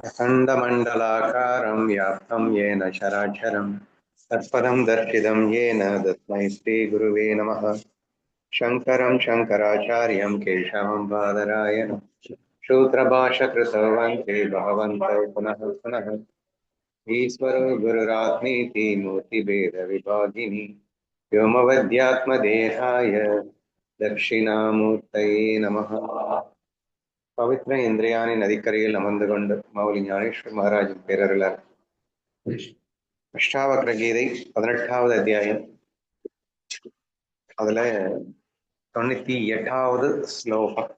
अखण्डमण्डलाकारं व्याप्तं येन चराचरं तत्पदं दर्शितं येन तस्मै श्रीगुरुवे नमः। शङ्करं शङ्कराचार्यं केशवं बादरायणं सूत्रभाष्यकृतौ वन्दे भगवन्तौ पुनः पुनः। ईश्वरो गुरुरात्मीति मूर्तिभेदविभागिनि व्योमवद्यात्मदेहाय दक्षिणामूर्तये नमः। பவித்ர இந்திரியாணி நதிக்கரையில் அமர்ந்து கொண்டு மௌலி ஞானேஸ்வர் மகாராஜின் பேரருளார் அஷ்டாவக்ர கீதை 18வது அத்தியாயம், அதுல 98வது ஸ்லோகம்,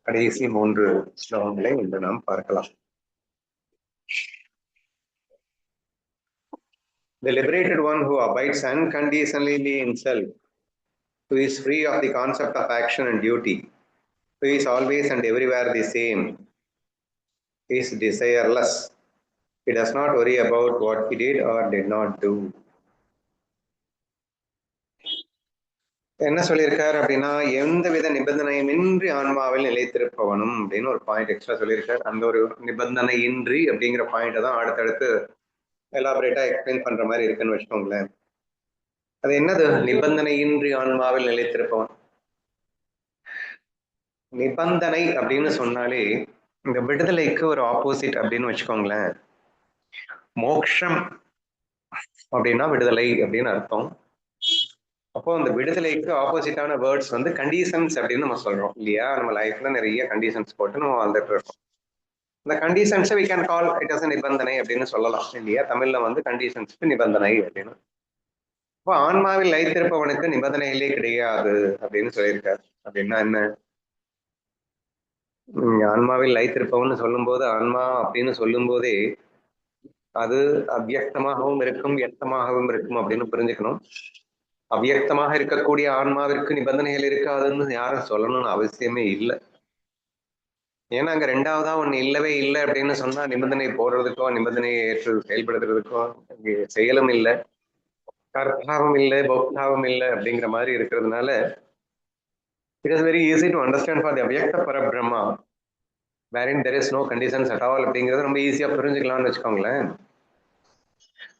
கடைசி 3 ஸ்லோகங்களை இன்று நாம் பார்க்கலாம். The liberated one who abides unconditionally in self, who is free of the concept of action and duty, who is always and everywhere the same, is desireless. He does not worry about what he did or did not do. என்ன சொல்லியிருக்காரு அப்படின்னா, எந்தவித நிபந்தனையுமின்றி ஆன்மாவில் நிலைத்திருப்பவனும் அப்படின்னு ஒரு point extra சொல்லியிருக்காரு. அந்த ஒரு நிபந்தனையின்றி அப்படிங்கிற பாயிண்ட தான் அடுத்தடுத்து எலாபரேட்டா எக்ஸ்பிளைன் பண்ற மாதிரி இருக்குன்னு வச்சுக்கோங்களேன். அது என்னது நிபந்தனையின்றி ஆன்மாவில் நிலைத்திருப்பவன்? நிபந்தனை அப்படின்னு சொன்னாலே இந்த விடுதலைக்கு ஒரு ஆப்போசிட் அப்படின்னு வச்சுக்கோங்களேன். மோக்ஷம் அப்படின்னா விடுதலை அப்படின்னு அர்த்தம். அப்போ அந்த விடுதலைக்கு ஆப்போசிட்டான வேர்ட்ஸ் வந்து கண்டிஷன்ஸ் அப்படின்னு நம்ம சொல்றோம் இல்லையா? நம்ம லைஃப்ல நிறைய கண்டிஷன்ஸ் போட்டு நம்ம வாழ்ந்துட்டு இருக்கோம். இந்த கண்டிஷன்ஸை we can call it as a நிபந்தனை அப்படின்னு சொல்லலாம் இல்லையா? தமிழ்ல வந்து கண்டிஷன்ஸ்க்கு நிபந்தனை அப்படின்னு. இப்போ ஆன்மாவில் லைத்திருப்பவனுக்கு நிபந்தனைகளே கிடையாது அப்படின்னு சொல்லியிருக்காரு. அப்படின்னா என்ன? ஆன்மாவில் லைத்திருப்பவன் சொல்லும் போது, ஆன்மா அப்படின்னு சொல்லும் போதே அது அவ்யக்தமாகவும் இருக்கும், வியக்தமாகவும் இருக்கும் அப்படின்னு புரிஞ்சுக்கணும். அவ்யக்தமாக இருக்கக்கூடிய ஆன்மாவிற்கு நிபந்தனைகள் இருக்காதுன்னு யாரும் சொல்லணும்னு அவசியமே இல்லை. ஏன்னா அங்க ரெண்டாவதா ஒண்ணு இல்லவே இல்லை அப்படின்னு சொன்னா நிபந்தனை போடுறதுக்கோ நிபந்தனையை ஏற்று செயல்படுத்துறதுக்கோ செயலும் இல்லை, கர்த்தாவும் இல்லை, பௌத்தாவும் இல்லை அப்படிங்கிற மாதிரி இருக்கிறதுனால it is very easy to understand for the அவ்யக்த பரபிரம்மா wherein there is no conditions at all அப்படிங்கிறது ரொம்ப ஈஸியா புரிஞ்சுக்கலாம்னு வச்சுக்கோங்களேன்.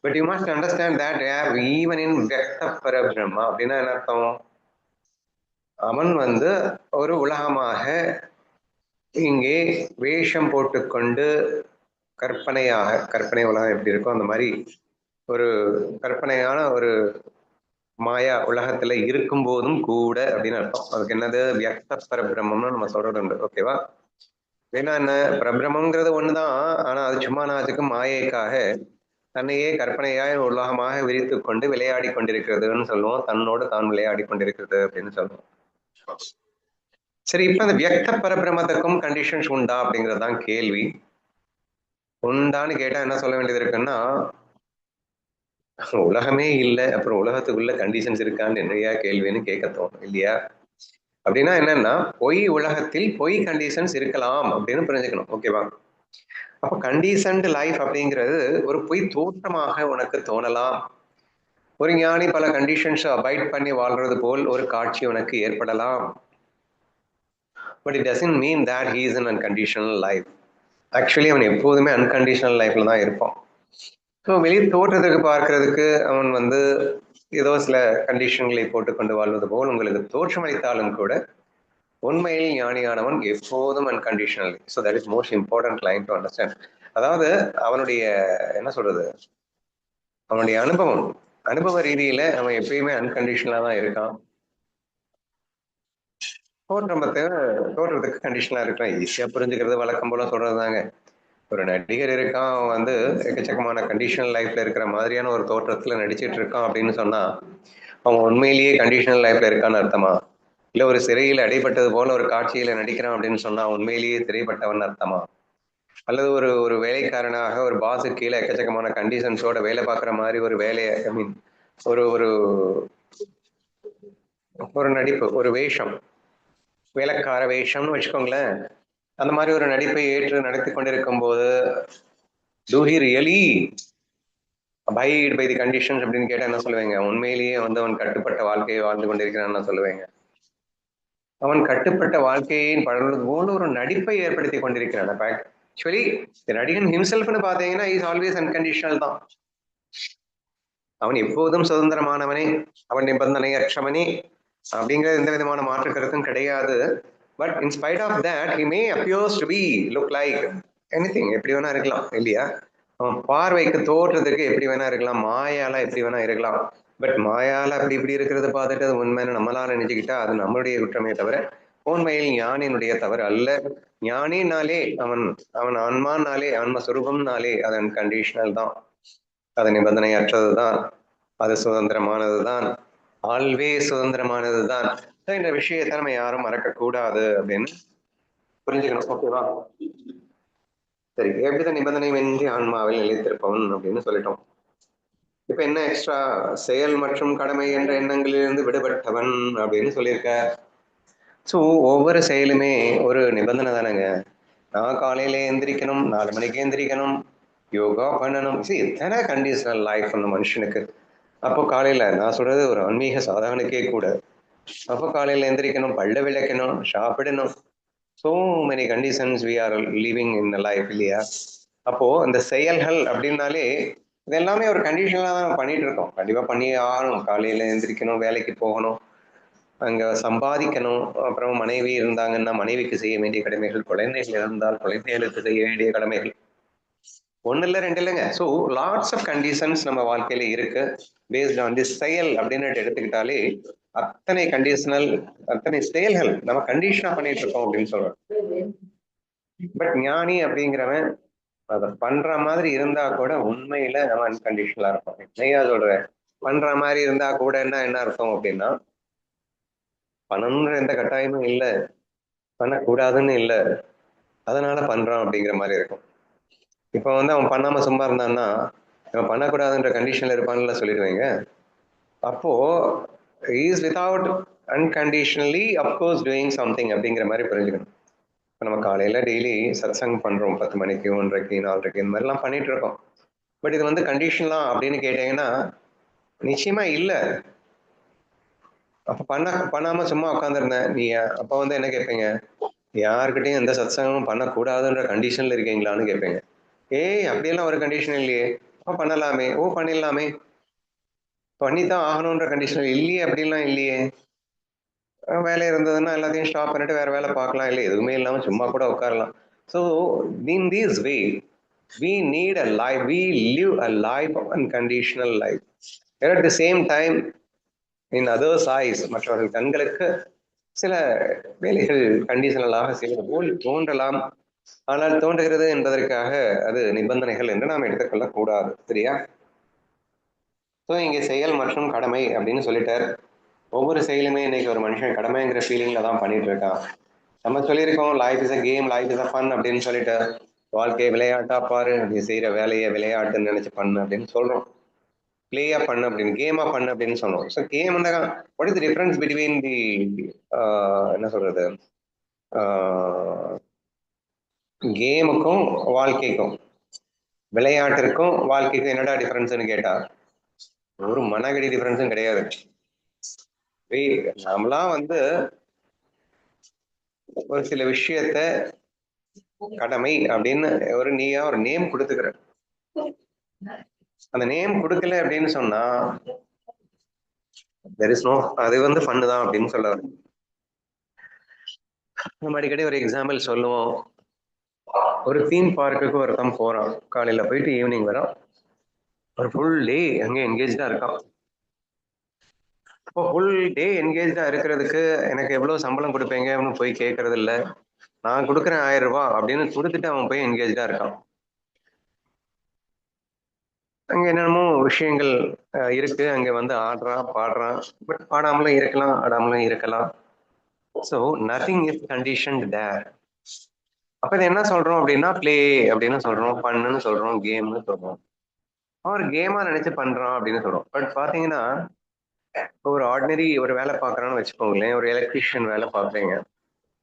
But you must understand that even in வியக்த பரபிரம்மா அப்படின்னா என்ன அர்த்தம்? அவன் வந்து ஒரு உலகமாக இங்கே வேஷம் போட்டுக்கொண்டு கற்பனை உலகம் எப்படி இருக்கோ அந்த மாதிரி ஒரு கற்பனையான ஒரு மாயா உலகத்துல இருக்கும் போதும் கூட அப்படின்னு அர்த்தம். அதுக்கு என்னது வியக்த பரபிரம்மம்னு நம்ம சொல்றது உண்டு. ஓகேவா? ஏன்னா என்ன, பரபிரம்மங்கிறது ஒண்ணுதான், ஆனா அது சும்மா நாச்சுக்கு மாயைக்காக தன்னையே கற்பனையாய் உலகமாக விரித்து கொண்டு விளையாடி கொண்டிருக்கிறதுன்னு சொல்லுவோம். தன்னோடு தான் விளையாடி கொண்டிருக்கிறது அப்படின்னு சொல்லுவோம். சரி, இப்ப அந்த வியக்த பரபிரமத்துக்கும் கண்டிஷன்ஸ் உண்டா அப்படிங்கறதுதான் கேள்வி. உண்டான்னு கேட்டா என்ன சொல்ல வேண்டியது இருக்குன்னா, உலகமே இல்லை, அப்புறம் உலகத்துக்குள்ள கண்டிஷன்ஸ் இருக்கான்னு நிறைய கேள்வின்னு கேட்க தோணும் இல்லையா? அப்படின்னா என்னன்னா, பொய் உலகத்தில் பொய் கண்டிஷன்ஸ் இருக்கலாம் அப்படின்னு புரிஞ்சுக்கணும். ஓகேவா? அப்போ கண்டிஷன்டு லைஃப் அப்படிங்கிறது ஒரு பொய் தோற்றமாக உனக்கு தோணலாம். ஒரு ஞானி பல கண்டிஷன்ஸ் அவாய்ட் பண்ணி வாழ்றது போல் ஒரு காட்சி உனக்கு ஏற்படலாம். But it doesn't mean that he is in unconditional life. Actually அவன் எப்போதுமே அன்கண்டிஷனல் லைஃப்ல தான் இருப்பான். ஸோ வெளியே தோற்றத்துக்கு பார்க்கறதுக்கு அவன் வந்து ஏதோ சில கண்டிஷன்களை போட்டுக்கொண்டு வாழ்வது போல் உங்களுக்கு தோற்றமளித்தாலும் கூட உண்மையில் ஞானியானவன் எப்போதும் unconditional. So that is most important line to understand. அதாவது அவனுடைய என்ன சொல்றது, அவனுடைய அனுபவ ரீதியில அவன் எப்பயுமே அன்கண்டிஷனலா தான் இருக்கான். தோற்றத்துக்கு கண்டிஷனலா இருக்கான். ஈஸியா புரிஞ்சுக்கிறது வழக்கம் போல சொல்றதுதாங்க. ஒரு நடிகர் இருக்கான், அவன் வந்து எக்கச்சக்கமான கண்டிஷனல் லைஃப்ல இருக்கிற மாதிரியான ஒரு தோற்றத்துல நடிச்சிட்டு இருக்கான் அப்படின்னு சொன்னா அவன் உண்மையிலேயே கண்டிஷனல் லைஃப்ல இருக்கான்னு அர்த்தமா? இல்ல ஒரு சிறையில் அடைபட்டது போல ஒரு காட்சியில நடிக்கிறான் அப்படின்னு சொன்னா உண்மையிலேயே சிறைப்பட்டவன் அர்த்தமா? அல்லது ஒரு ஒரு வேலைக்காரனாக ஒரு பாஸு கீழே எக்கச்சக்கமான கண்டிஷன்ஸோட வேலை பார்க்குற மாதிரி ஒரு வேலையை ஐ மீன் ஒரு ஒரு ஒரு நடிப்பு, ஒரு வேஷம், வேலைக்கார வேஷம்னு வச்சுக்கோங்களேன். அந்த மாதிரி ஒரு நடிப்பை ஏற்று நடத்தி கொண்டிருக்கும் போது do he really abide by the conditions அப்படின்னு கேட்டா என்ன சொல்லுவீங்க? உண்மையிலேயே வந்து அவன் கட்டுப்பட்ட வாழ்க்கையை வாழ்ந்து கொண்டிருக்கிறான்னு சொல்லுவீங்க. அவன் கட்டுப்பட்ட வாழ்க்கையை பழகிறது போல ஒரு நடிப்பை ஏற்படுத்தி கொண்டிருக்கிறான். ஆக்சுவலி நடிகன் ஹிம்செல்ஃப்னு பார்த்தீங்கன்னா இஸ் ஆல்வேஸ் அன்கண்டிஷனல் தான். அவன் எப்போதும் சுதந்திரமானவனே, அவன் நிபந்தனையற்றவனே அப்படிங்கிற எந்த விதமான மாற்று கருத்தும் கிடையாது. But in spite of that he may appears to be look like anything, எப்படி வேணா இருக்கலாம் இல்லையா? அவன் பார்வைக்கு தோற்றத்துக்கு எப்படி வேணா இருக்கலாம், மாயால எப்படி வேணா இருக்கலாம். பட் மாயால அப்படி இப்படி இருக்கிறத பார்த்துட்டு அது உண்மைன்னு நம்மளால நினைச்சுக்கிட்டா அது நம்மளுடைய குற்றமே தவிர உண்மையில் ஞானியினுடைய தவறு அல்ல. ஞானினாலே அவன் அவன் ஆன்மானாலே ஆன்ம சுரூபம்னாலே அது அன்கண்டிஷனல் தான், அது நிபந்தனையற்றதுதான், அது சுதந்திரமானதுதான், ஆல்வேஸ் சுதந்திரமானதுதான். இந்த விஷயத்தை நம்ம யாரும் மறக்க கூடாது அப்படின்னு புரிஞ்சுக்கணும். ஓகேவா? சரி, எவ்வித நிபந்தனையின்றி ஆன்மாவில் நிலைத்திருப்பவன் அப்படின்னு சொல்லிட்டோம். இப்ப என்ன எக்ஸ்ட்ரா? செயல் மற்றும் கடமை என்ற எண்ணங்களிலிருந்து விடுபட்டவன் அப்படின்னு சொல்லியிருக்க. ஸோ ஒவ்வொரு செயலுமே ஒரு நிபந்தனை தானேங்க. நான் காலையில எந்திரிக்கணும், 4 மணிக்கு எந்திரிக்கணும், யோகா பண்ணணும், எத்தனை கண்டிஷனல் லைஃப் அந்த மனுஷனுக்கு. அப்போ காலையில நான் சொல்றது ஒரு ஆன்மீக சாதகனுக்கே கூட, அப்போ காலையில எந்திரிக்கணும், பல்ல விளக்கணும், சாப்பிடணும், so many conditions we are living in a life இல்லையா? அப்போ இந்த செயல்கள் அப்படின்னாலே இது எல்லாமே ஒரு கண்டிஷனலா தான் பண்ணிட்டு இருக்கோம். கண்டிப்பா பண்ணி ஆகணும். காலையில எந்திரிக்கணும், வேலைக்கு போகணும், அங்க சம்பாதிக்கணும், அப்புறம் மனைவி இருந்தாங்கன்னா மனைவிக்கு செய்ய வேண்டிய கடமைகள், குழந்தைகள் இருந்தால் குழந்தைகளுக்கு செய்ய வேண்டிய கடமைகள். ஒண்ணு இல்ல, ரெண்டு இல்லைங்க. ஸோ லாட்ஸ் ஆஃப் கண்டிஷன்ஸ் நம்ம வாழ்க்கையில இருக்கு. பேஸ்ட் ஆன் தி செயல் அப்படின்னு எடுத்துக்கிட்டாலே அத்தனை கண்டிஷனல், அத்தனை செயல்கள் நம்ம கண்டிஷனா பண்ணிட்டு இருக்கோம் அப்படின்னு சொல்றோம். பட் ஞானி அப்படிங்கிறவன் அதை பண்ற மாதிரி இருந்தா கூட உண்மையில நம்ம அன்கண்டிஷனலா இருப்போம். நெய்யா சொல்றேன், பண்ற மாதிரி இருந்தா கூட என்ன அர்த்தம் அப்படின்னா, பணம்ன்ற எந்த கட்டாயமும் இல்லை, பண்ணக்கூடாதுன்னு இல்லை, அதனால பண்றான் அப்படிங்கிற மாதிரி இருக்கும். இப்போ வந்து அவன் பண்ணாம சும்மா இருந்தான்னா அவன் பண்ணக்கூடாதுன்ற கண்டிஷன்ல இருப்பான்ல சொல்லிடுவீங்க. அப்போ is without unconditionally of course doing something அப்படிங்கிற மாதிரி புரிஞ்சுக்கணும். இப்போ நம்ம காலையில டெய்லி சத்சங் பண்றோம், 10 மணிக்கு, 1:30க்கு, 4:30க்கு, இந்த மாதிரிலாம் பண்ணிட்டு இருக்கோம். பட் இது வந்து கண்டிஷன்லாம் அப்படின்னு கேட்டீங்கன்னா நிச்சயமா இல்லை. அப்ப பண்ணாம சும்மா உட்காந்துருந்தேன் நீ, அப்ப வந்து என்ன கேட்பீங்க? யாருக்கிட்டையும் எந்த சத்சங்கமும் பண்ணக்கூடாதுன்ற கண்டிஷன்ல இருக்கீங்களான்னு கேட்பீங்க. ஏய் அப்படியெல்லாம் ஒரு கண்டிஷன் இல்லையே, அப்ப பண்ணலாமே, ஓ பண்ணிடலாமே, பண்ணித்தான் ஆகணுன்ற கண்டிஷன் இல்லையே, அப்படிலாம் இல்லையே. வேலை இருந்ததுன்னா எல்லாத்தையும் ஸ்டாப் பண்ணிட்டு வேற வேலை பார்க்கலாம், இல்லை எதுவுமே இல்லாம சும்மா கூட உட்காரலாம். So in this way we need a life, we live a life of unconditional life. At the same time in others eyes, மற்றவர்கள் கண்களுக்கு சில வேலைகள் கண்டிஷனலாக செய்வது போல் தோன்றலாம். ஆனால் தோன்றுகிறது என்பதற்காக அது நிபந்தனைகள் என்று நாம் எடுத்துக்கொள்ளக் கூடாது. சரியா? ஸோ இங்கே செயல் மற்றும் கடமை அப்படின்னு சொல்லிட்டார். ஒவ்வொரு செயலுமே இன்னைக்கு ஒரு மனுஷன் கடமைங்கிற ஃபீலிங்ல தான் பண்ணிட்டு இருக்கான். நம்ம சொல்லியிருக்கோம் life is a game, life is a fun அப்படின்னு சொல்லிட்டு, வாழ்க்கையை விளையாட்டா பாரு, நீ செய்யற வேலையை விளையாட்டுன்னு நினைச்சு பண்ணு அப்படின்னு சொல்றோம். பிளேயா பண்ணு அப்படின்னு, கேமா பண்ணு அப்படின்னு சொன்னோம். So game what is the difference between the என்ன சொல்றது, கேமுக்கும் வாழ்க்கைக்கும், விளையாட்டிற்கும் வாழ்க்கைக்கும் என்னடா டிஃபரன்ஸ்னு கேட்டா ஒரு மனகடி டிஃபரன்ஸும் கிடையாது. நாமெல்லாம் வந்து ஒரு சில விஷயத்த கடமை அப்படின்னு நீயா ஒரு நேம் கொடுத்துக்கிற, அந்த நேம் கொடுக்கல அப்படின்னு சொன்னா தெர் இஸ் நோ, அது வந்து ஃபன்னு தான் அப்படின்னு சொல்ல. நம்ம அடிக்கடி ஒரு எக்ஸாம்பிள் சொல்லுவோம். ஒரு தீம் பார்க்குக்கு ஒருத்தன் போறான், காலையில போயிட்டு ஈவினிங் வரான், ஒரு ஃபுல் டே அங்கே என்கேஜா இருக்கான். இப்போ ஃபுல் டே என்கேஜா இருக்கிறதுக்கு எனக்கு எவ்வளவு சம்பளம் கொடுப்பீங்க அப்படின்னு போய் கேட்கறது இல்லை. நான் கொடுக்குறேன் 1000 ரூபாய் அப்படின்னு கொடுத்துட்டு அவன் போய் என்கேஜா இருக்கான். அங்க என்னென்னமோ விஷயங்கள் இருக்கு, அங்க வந்து ஆடுறான் பாடுறான், பட் பாடாமலும் இருக்கலாம், ஆடாமலும் இருக்கலாம். ஸோ நத்திங் இஸ் கண்டிஷன்ட் தேர். அப்ப இது என்ன சொல்றோம் அப்படின்னா பிளே அப்படின்னு சொல்றோம், பண்ணுன்னு சொல்றோம், கேம்னு சொல்றோம். அவர் கேமா நினைச்சு பண்றான் அப்படின்னு சொல்றோம். பட் பாத்தீங்கன்னா ஒரு ஆர்டினரி ஒரு வேலை பார்க்கறான்னு வச்சுக்கோங்களேன், ஒரு எலக்ட்ரீஷியன் வேலை பார்க்குறீங்க.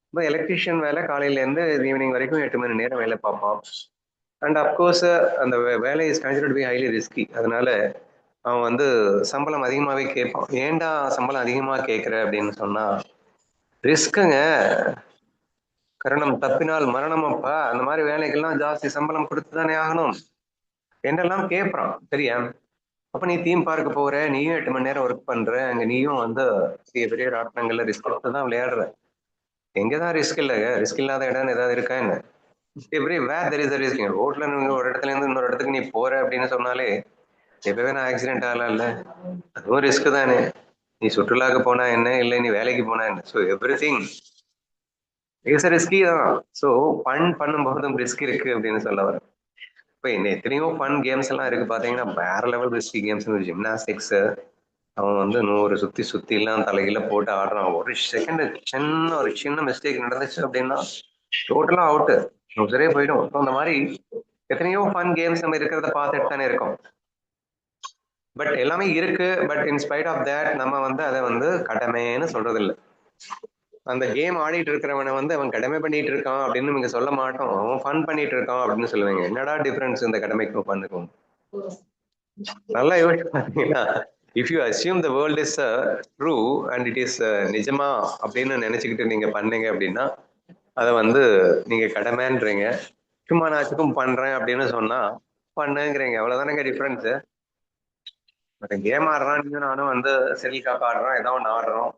இப்போ எலக்ட்ரீஷியன் வேலை காலையில இருந்து ஈவினிங் வரைக்கும் 8 மணி நேரம் வேலை பார்ப்பான். அண்ட் அப்கோர்ஸ் அந்த வேலை is considered B highly risky. அதனால அவன் வந்து சம்பளம் அதிகமாகவே கேட்பான். ஏன்டா சம்பளம் அதிகமாக கேட்குற அப்படின்னு சொன்னா, ரிஸ்க்குங்க. கரணம் தப்பினால் மரணம் அப்பா, அந்த மாதிரி வேலைக்கெல்லாம் ஜாஸ்தி சம்பளம் கொடுத்துதானே ஆகணும் என்றெல்லாம் கேட்பறான். சரியா? அப்ப நீ தீம் பார்க்க போற, நீயும் 8 மணி நேரம் ஒர்க் பண்ற, அங்க நீயும் வந்து பெரிய பெரிய ராட்டினங்கள்ல ரிஸ்க் எடுத்து தான் விளையாடுற. எங்கதான் ரிஸ்க் இல்ல? ரிஸ்க் இல்லாத இடம் ஏதாவது இருக்கா என்ன? Everywhere there is a risk. ரோட்ல நீங்க ஒரு இடத்துல இருந்து இன்னொரு இடத்துக்கு நீ போற அப்படின்னு சொன்னாலே எப்பவே நான் ஆக்சிடென்ட் ஆகலாம்ல, அதுவும் ரிஸ்க் தானே. நீ சுற்றுலாக்கு போனா என்ன, இல்லை நீ வேலைக்கு போனா என்ன, so every thing is risky தான். ஸோ பண்ணும்போதும் ரிஸ்க் இருக்கு அப்படின்னு சொல்ல வரேன். இப்போ என்ன எத்தனையோ ஃபன் கேம்ஸ் எல்லாம் இருக்கு பாத்தீங்கன்னா, வேற லெவல் ரிஸ்கி கேம்ஸ், ஜிம்னாஸ்டிக்ஸ். அவன் வந்து 100 சுத்தி சுத்தி எல்லாம் தலைகீழ போட்டு ஆடுறான். ஒரு செகண்ட் ஒரு சின்ன மிஸ்டேக் நடந்துச்சு அப்படின்னா டோட்டலா அவுட், உசரே போயிடும். அந்த மாதிரி எத்தனையோ ஃபன் கேம்ஸ் நம்ம இருக்கிறத பார்த்துட்டு தானே இருக்கோம். பட் எல்லாமே இருக்கு. பட் இன்ஸ்பைட் ஆஃப் தேட் நம்ம வந்து அதை வந்து கடமைன்னு சொல்றது இல்லை. அந்த கேம் ஆடிட்டு இருக்கிறவனை வந்து அவன் கடமை பண்ணிட்டு இருக்கான் அப்படின்னு நீங்க சொல்ல மாட்டோம். அவன் ஃபன் பண்ணிட்டு இருக்கான் அப்படின்னு சொல்லுவாங்க. என்னடா டிஃபரன்ஸ் இந்த கடமைக்கும் ஃபன்னுக்கும்? நல்லா யோசிச்சு பாத்தீங்கன்னா, if you assume the world is true and it is நிஜமா அப்படின்னு நினைச்சுக்கிட்டு நீங்க பண்ணீங்க அப்படின்னா அதை வந்து நீங்க கடமைன்றீங்க. சும்மா நாச்சுக்கும் பண்றேன் அப்படின்னு சொன்னா பண்ணுங்கிறீங்க. அவ்வளவுதானங்க டிஃபரன்ஸ். பட் கேம் ஆடுறான், நீங்க நானும் வந்து செல் காப் ஆடுறோம், ஏதோ ஒன்று ஆடுறோம்,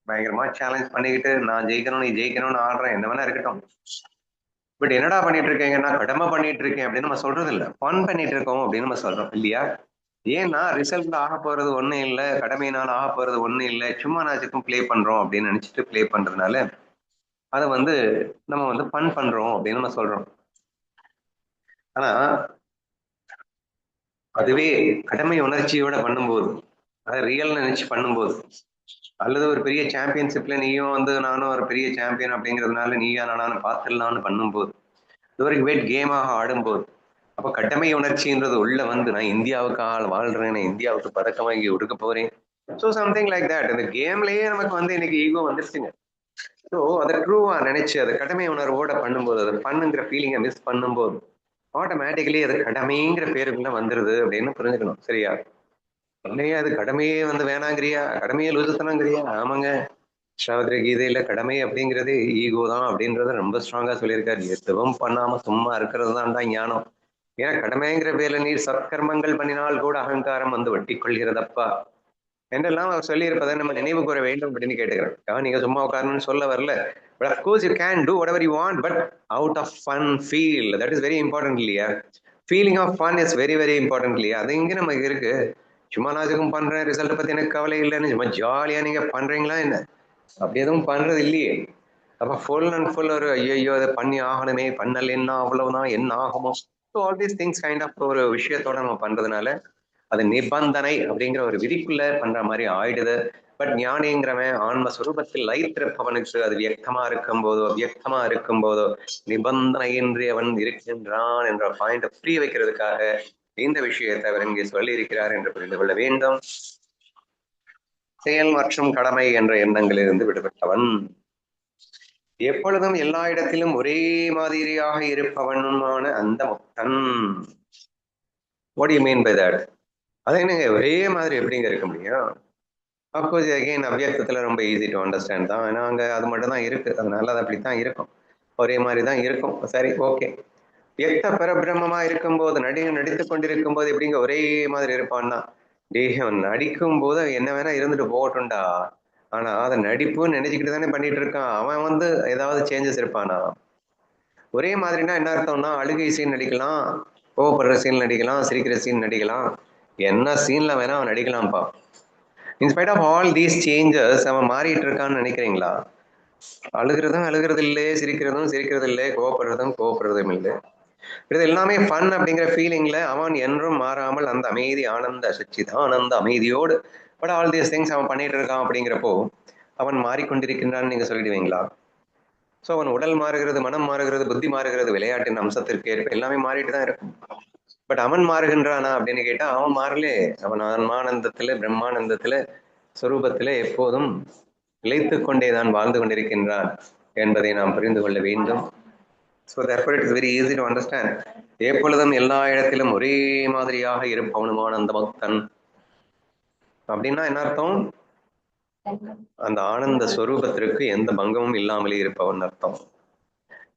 பயங்கரமா சேலஞ்ச் பண்ணிக்கிட்டு நான் ஜெயிக்கணும் நீ ஜெயிக்கணும்னு ஆடுறேன், என்ன வேணா இருக்கட்டும். பட் என்னடா பண்ணிட்டு இருக்கீங்கன்னா கடமை பண்ணிட்டு இருக்கேன் அப்படின்னு நம்ம சொல்றது இல்லை, ஃபன் பண்ணிட்டு இருக்கோம் அப்படின்னு நம்ம சொல்றோம் இல்லையா? ஏன்னா ரிசல்ட்ல ஆக போறது ஒண்ணும் இல்லை, கடமையினால் ஆக போறது ஒண்ணும் இல்லை, சும்மா நாச்சுக்கும் ப்ளே பண்றோம் அப்படின்னு நினைச்சிட்டு ப்ளே பண்றதுனால அதை வந்து நம்ம வந்து ஃபன் பண்றோம் அப்படின்னு நம்ம சொல்றோம். ஆனா அதுவே கடமை உணர்ச்சியோட பண்ணும்போது, அதை ரியல் நினைச்சு பண்ணும்போது, அல்லது ஒரு பெரிய சாம்பியன்ஷிப்ல நீயும் வந்து நானும் ஒரு பெரிய சாம்பியன் அப்படிங்கிறதுனால நீயா நானும் பார்த்துடலாம்னு பண்ணும்போது, இது ஒரு வெயிட் கேமாக ஆடும்போது, அப்ப கடமை உணர்ச்சின்றது உள்ள வந்து நான் இந்தியாவுக்கு ஆள் வாழ்றேன், இந்தியாவுக்கு பதக்கம் வாங்கி கொடுக்க போறேன், ஸோ சம்திங் லைக் தட். இந்த கேம்லயே நமக்கு வந்து இன்னைக்கு ஈகோ வந்துருச்சுங்க. ஸோ அதை ட்ரூவா நினைச்சு அதை கடமை உணர்வோட பண்ணும்போது, அதை பண்ணுங்கிற ஃபீலிங்கை மிஸ் பண்ணும்போது ஆட்டோமேட்டிக்கலி அது கடமைங்கிற பேருக்குள்ள வந்துருது அப்படின்னு புரிஞ்சுக்கணும். சரியா? இல்லையா அது கடமையே வந்து வேணாங்கிறியா, கடமையை லூசுத்தனங்கிறியா? ஆமாங்க, ஸ்ரீமத் கீதையில கடமை அப்படிங்கிறது ஈகோ தான் அப்படின்றத ரொம்ப ஸ்ட்ராங்கா சொல்லியிருக்காரு. எதுவும் பண்ணாம சும்மா இருக்கிறது தான்டா ஞானம். ஏன்னா கடமைங்கிற பேர்ல நீ சத்கர்மங்கள் பண்ணினால் கூட அகங்காரம் வந்து வெட்டி கொள்கிறதப்பா என்றெல்லாம் அவர் சொல்லி இருப்பதை நம்ம நினைவு கூற வேண்டும் அப்படின்னு கேட்டுக்கிறேன். நீங்க சும்மா உட்காரணும்னு சொல்ல வரல. But of course you can do whatever you want, but out of fun feel, that is very important இல்லையா? Feeling of fun is very very important இல்லையா? அது இங்க நமக்கு இருக்கு. சும்மா நான் எதுக்கும் பண்றேன், ரிசல்ட் பத்தி எனக்கு கவலை இல்லைன்னு சும்மா ஜாலியா நீங்க பண்றீங்களா என்ன? அப்படி எதுவும் பண்றது இல்லையே. அப்ப ஃபுல் அண்ட் ஃபுல் ஒரு ஐயோ அதை பண்ணி ஆகணுமே, பண்ணல என்ன அவ்வளவுதான் என்ன ஆகுமோ, so all these things kind of ஒரு விஷயத்தோட நம்ம பண்றதுனால அது நிபந்தனை அப்படிங்கிற ஒரு விதிக்குள்ள பண்ற மாதிரி ஆயிடுது. பட் ஞானிங்கிறவன் ஆன்ம சுரூபத்தில் லயித்திருப்பவனுக்கு அது வியக்தமா இருக்கும் போதோ வியக்தமா இருக்கும் போதோ நிபந்தனையின்றி அவன் இருக்கின்றான் என்ற பாயிண்ட் புரிய வைக்கிறதுக்காக இந்த விஷயத்தை அவர் இங்கே சொல்லி இருக்கிறார் என்று புரிந்து கொள்ள வேண்டும். செயல் மற்றும் கடமை என்ற எண்ணங்களிலிருந்து விடுபட்டவன், எப்பொழுதும் எல்லா இடத்திலும் ஒரே மாதிரியாக இருப்பவனுமான அந்த முக்தன். What you mean by that? அது என்னங்க ஒரே மாதிரி எப்படிங்க இருக்க முடியும்? அப்கோர்ஸ் அகைன் அவ்வியக்தத்துல ரொம்ப ஈஸி டு அண்டர்ஸ்டாண்ட் தான். ஏன்னா அங்க அது மட்டும் தான் இருக்கு, அதனால அது அப்படித்தான் இருக்கும், ஒரே மாதிரி தான் இருக்கும். சரி, ஓகே. வியக்த பரபிரம்மமா இருக்கும்போது நடித்துக் கொண்டிருக்கும் போது எப்படிங்க ஒரே மாதிரி இருப்பான்னா, அவன் நடிக்கும் போது என்ன வேணா இருந்துட்டு போகட்டும்டா, ஆனா அதை நடிப்புன்னு நினைச்சுக்கிட்டு தானே பண்ணிட்டு இருக்கான். அவன் வந்து ஏதாவது சேஞ்சஸ் இருப்பானா? ஒரே மாதிரினா என்ன அர்த்தம்னா, அழுகை சீன் நடிக்கலாம், கோவப்படுற சீன் நடிக்கலாம், சிரிக்கிற சீன் நடிக்கலாம், என்ன சீன்ல வேணா அவன் நடிக்கலாம்ப்பா. In spite of all these changes அவன் மாறிட்டு இருக்கான்னு நினைக்கிறீங்களா? அழுகிறதும் அழுகிறது இல்லை, சிரிக்கிறதும் சிரிக்கிறது இல்லை, கோவப்படுறதும் கோவப்படுறதும் இல்லை. இது எல்லாமே ஃபன் அப்படிங்கிற ஃபீலிங்ல அவன் என்றும் மாறாமல் அந்த அமைதி ஆனந்த சச்சிதானந்த அமைதியோடு பட் ஆல் தீஸ் திங்ஸ் அவன் பண்ணிட்டு இருக்கான். அப்படிங்கிறப்போ அவன் மாறிக்கொண்டிருக்கின்றான்னு நீங்க சொல்லிடுவீங்களா? ஸோ அவன் உடல் மாறுகிறது, மனம் மாறுகிறது, புத்தி மாறுகிறது, விளையாட்டின் அம்சத்திற்கு ஏற்ப எல்லாமே மாறிட்டு தான் இருக்கும். பட் அவன் மாறுகின்றானா அப்படின்னு கேட்டா அவன் மாறலே. அவன் ஆன்மானந்தத்துல பிரம்மானந்தத்துல சொரூபத்திலே எப்போதும் நிலைத்துக் கொண்டேதான் வாழ்ந்து கொண்டிருக்கின்றான் என்பதை நாம் புரிந்து கொள்ள வேண்டும். So therefore it is very easy to understand. எப்பொழுதும் எல்லா இடத்திலும் ஒரே மாதிரியாக இருப்பவனுமான அந்த பக்தன் அப்படின்னா என்ன அர்த்தம்? அந்த ஆனந்த ஸ்வரூபத்திற்கு எந்த பங்கமும் இல்லாமலே இருப்பவன் அர்த்தம்.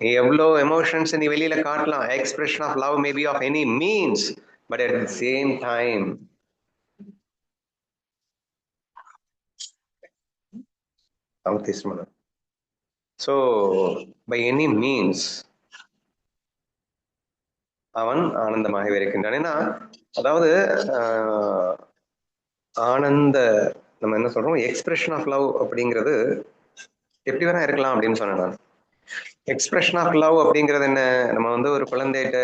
நீ எவ்வளோ எமோஷன்ஸ் நீ வெளியில காட்டலாம், expression of love maybe of any means, but at the same time so by any means அவன் ஆனந்தமாகவே இருக்கின்றான். ஏன்னா அதாவது ஆனந்த நம்ம என்ன சொல்றோம், எக்ஸ்பிரஷன் ஆஃப் லவ் அப்படிங்கிறது எப்படி வேணா இருக்கலாம் அப்படின்னு சொன்னேன் நான். எக்ஸ்பிரஷன் ஆஃப் லவ் அப்படிங்கிறது என்ன, நம்ம வந்து ஒரு குழந்தைகிட்ட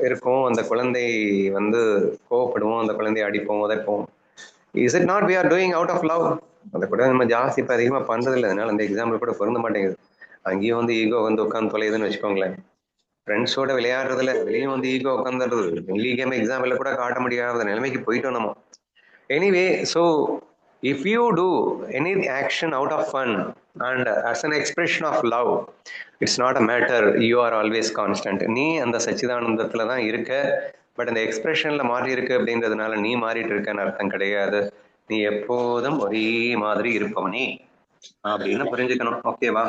இருக்கோம், அந்த குழந்தை வந்து கோவப்படுவோம், அந்த குழந்தைய அடிப்போம் உதைப்போம். Is it not we are doing out of love? அந்த கூட நம்ம ஜாஸ்தி இப்போ அதிகமாக பண்றது இல்லை, அதனால அந்த எக்ஸாம்பிள் கூட பொருந்த மாட்டேங்குது. அங்கேயும் வந்து ஈகோ வந்து உட்காந்து தொலையுதுன்னு வச்சுக்கோங்களேன். ஃப்ரெண்ட்ஸோட விளையாடுறதுல வெளியும் வந்து ஈகோ உட்காந்துடுறது, வெளி கேம் எக்ஸாம்பிள் கூட காட்ட முடியாத நிலைமைக்கு போயிட்டோம் நம்ம. Anyway, so if you do any action out of fun and as an expression of love, it's not a matter you are always constant. நீ அந்த சச்சிதானந்தத்துல தான் இருக்க, பட் அந்த எக்ஸ்பிரஷன்ல மாறி இருக்கு அப்படின்றதுனால நீ மாறிட்டு இருக்கன்னு அர்த்தம் கிடையாது. நீ எப்போதும் ஒரே மாதிரி இருப்பவனே அப்படின்னு புரிஞ்சுக்கணும். ஓகேவா?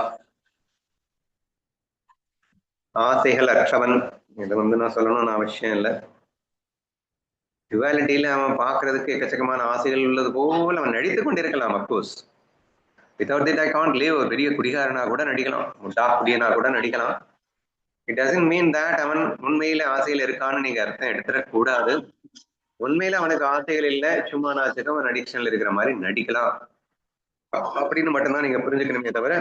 ஆசைகள் அற்றவன், இது வந்து நான் சொல்லணும்னு அவசியம் இல்லை. டுவாலிட்டியில அவன் பார்க்கறதுக்கு எக்கச்சக்கமான ஆசைகள் உள்ளது போல் அவன் நடித்து கொண்டிருக்கலாம். அப்கோர்ஸ் வித்வுட் திட் ஐ காண்ட் லிவ். ஒரு பெரிய குடிகாரனா கூட நடிக்கலாம், முட்டா குடியனா கூட நடிக்கலாம். இட் டசன்ட் மீன் தட் அவன் உண்மையில ஆசையில் இருக்கான்னு நீங்க அர்த்தம் எடுத்துடக்கூடாது. உண்மையில அவனுக்கு ஆசைகள் இல்லை, சும்மா நாச்சுக்கு அவன் அடிக்ஷன்ல இருக்கிற மாதிரி நடிக்கலாம் அப்படின்னு மட்டும்தான் நீங்க புரிஞ்சுக்கணுமே தவிர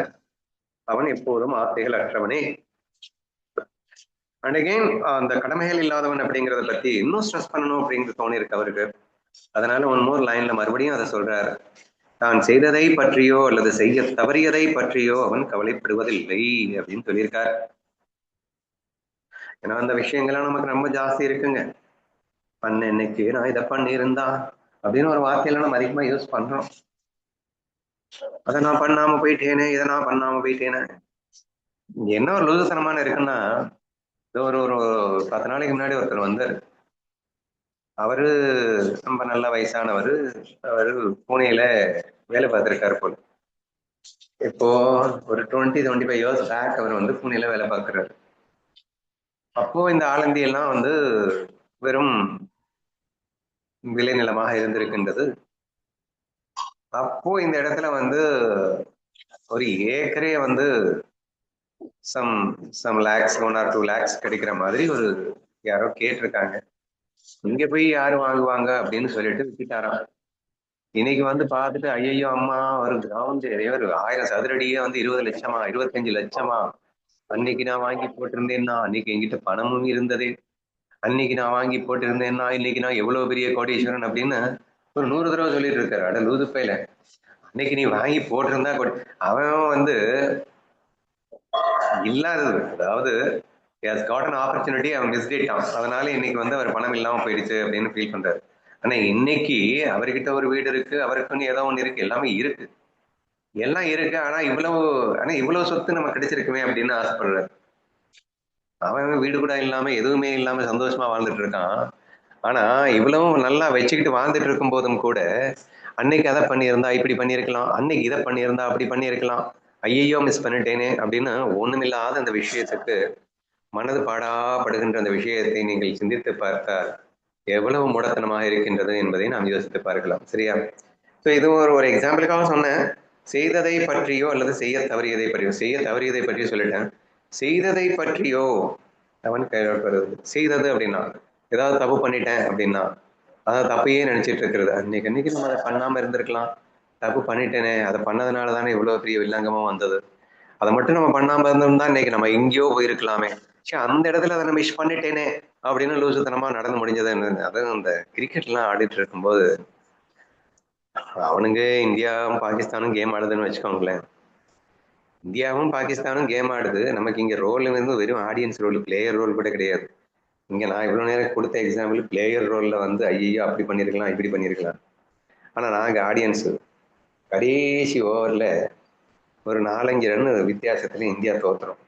அவன் எப்போதும் ஆசைகள் அற்றவனே. அண்ட் அகெயின் அந்த கடமைகள் இல்லாதவன் அப்படிங்கிறத பத்தி இன்னும் ஸ்ட்ரெஸ் பண்ணணும் அப்படிங்கிறது தோணி இருக்கு அவருக்கு. அதனால ஒன் மோர் லைன்ல மறுபடியும் அதை சொல்றாரு. தான் செய்ததை பற்றியோ அல்லது செய்ய தவறியதை பற்றியோ அவன் கவலைப்படுவதில்லை அப்படின்னு சொல்லியிருக்கார். ஏன்னா அந்த விஷயங்கள்லாம் நமக்கு ரொம்ப ஜாஸ்தி இருக்குங்க. பண்ண இன்னைக்கு நான் இதை பண்ணியிருந்தா அப்படின்னு ஒரு வார்த்தையில நம்ம அதிகமா யூஸ் பண்றோம். அதை நான் பண்ணாம போயிட்டேனே, இதை நான் பண்ணாம போயிட்டேனே. என்ன ஒரு லூசுத்தனமான இருக்குன்னா, ஒரு ஒரு 10 நாளைக்கு முன்னாடி ஒருத்தர் வந்து, அவரு ரொம்ப நல்ல வயசானவர், அவரு பூனேல வேலை பார்த்திருக்காரு போல. இப்போ ஒரு 20-25 இயர்ஸ் பேக் அவர் வந்து பூனேல வேலை பார்க்கிறாரு. அப்போ இந்த ஆலந்தி எல்லாம் வந்து வெறும் விளைநிலமாக இருந்திருக்கின்றது. அப்போ இந்த இடத்துல வந்து ஒரு ஏக்கரே வந்து some some lakhs 1 or 2 lakhs கிடைக்கிற மாதிரி ஒரு யாரோ கேட்டிருக்காங்க. இங்க போய் யாரு வாங்குவாங்க அப்படின்னு சொல்லிட்டு விட்டுட்டாராம். இன்னைக்கு வந்து பார்த்துட்டு ஐயோ அம்மா, ஒரு கிரவுண்ட் ஒரு 1000 சதுரடியே வந்து 20 லட்சமா 25 லட்சமா, அன்னைக்கு நான் வாங்கி போட்டிருந்தேன்னா, அன்னைக்கு என்கிட்ட பணமும் இருந்தது, அன்னைக்கு நான் வாங்கி போட்டிருந்தேன்னா இன்னைக்கு நான் எவ்வளவு பெரிய கோடீஸ்வரன் அப்படின்னு ஒரு 100 தடவை சொல்லிட்டு இருக்காரு. அட லூது பையில, அன்னைக்கு நீ வாங்கி போட்டிருந்தா அவன் வந்து இல்லாதது, அதாவது has got an opportunity, அவன் மிஸ் டேட்டான், அதனால இன்னைக்கு வந்து அவர் பணம் இல்லாம போயிடுச்சு அப்படின்னு ஃபீல் பண்றாரு. ஆனா இன்னைக்கு அவர்கிட்ட ஒரு வீடு இருக்கு, அவருக்குன்னு ஏதோ ஒண்ணு இருக்கு, எல்லாமே இருக்கு, எல்லாம் இருக்கு. ஆனா இவ்வளவு சொத்து நம்ம கிடைச்சிருக்குமே அப்படின்னு ஆசைப்படுறாரு. அவன் வீடு கூட இல்லாம எதுவுமே இல்லாம சந்தோஷமா வாழ்ந்துட்டு இருக்கான். ஆனா இவ்வளவும் நல்லா வச்சுக்கிட்டு வாழ்ந்துட்டு இருக்கும் போதும் கூட, அன்னைக்கு அதை பண்ணியிருந்தா இப்படி பண்ணியிருக்கலாம், அன்னைக்கு இதை பண்ணியிருந்தா அப்படி பண்ணியிருக்கலாம், ஐயையோ மிஸ் பண்ணிட்டேனே அப்படின்னு ஒண்ணுமில்லாத அந்த விஷயத்துக்கு மனது பாடாப்படுகின்ற அந்த விஷயத்தை நீங்கள் சிந்தித்து பார்த்தால் எவ்வளவு முடத்தனமாக இருக்கின்றது என்பதை நாம் யோசித்து பார்க்கலாம். சரியா? ஸோ இது ஒரு எக்ஸாம்பிளுக்காக சொன்னேன். செய்ததை பற்றியோ அல்லது செய்ய தவறியதை பற்றியோ, செய்ய தவறியதை பற்றியோ சொல்லிட்டேன். செய்ததை பற்றியோ அவன் கைவிடுறது. செய்தது அப்படின்னா ஏதாவது தப்பு பண்ணிட்டேன் அப்படின்னா அதாவது தப்பையே நினைச்சிட்டு இருக்கிறது. அன்னைக்கு நம்ம அதை பண்ணாம இருந்திருக்கலாம், தப்பு பண்ணிட்டேனே, அதை பண்ணதுனால தானே இவ்வளவு பெரிய வில்லங்கமும் வந்தது, அதை மட்டும் நம்ம பண்ணாம இருந்திருந்தா இன்னைக்கு நம்ம எங்கேயோ போயிருக்கலாமே, சரி அந்த இடத்துல அதை மிஸ் பண்ணிட்டேனே அப்படின்னு லூசுத்தனமா நடந்து முடிஞ்சது. அதுவும் அந்த கிரிக்கெட்லாம் ஆடிட்டு இருக்கும்போது அவனுங்க இந்தியாவும் பாகிஸ்தானும் கேம் ஆடுதுன்னு வச்சுக்கோங்களேன். இந்தியாவும் பாகிஸ்தானும் கேம் ஆடுது, நமக்கு இங்க ரோல் வந்து வெறும் ஆடியன்ஸ் ரோல், பிளேயர் ரோல் கூட கிடையாது. இங்க நான் இவ்வளவு நேரம் கொடுத்த எக்ஸாம்பிள் பிளேயர் ரோல்ல வந்து ஐயோ அப்படி பண்ணிருக்கலாம் இப்படி பண்ணிருக்கலாம். ஆனா நாங்க ஆடியன்ஸ், கடைசி ஓவர்ல ஒரு 4-5 ரன் வித்தியாசத்துல இந்தியா தோத்துறோம்.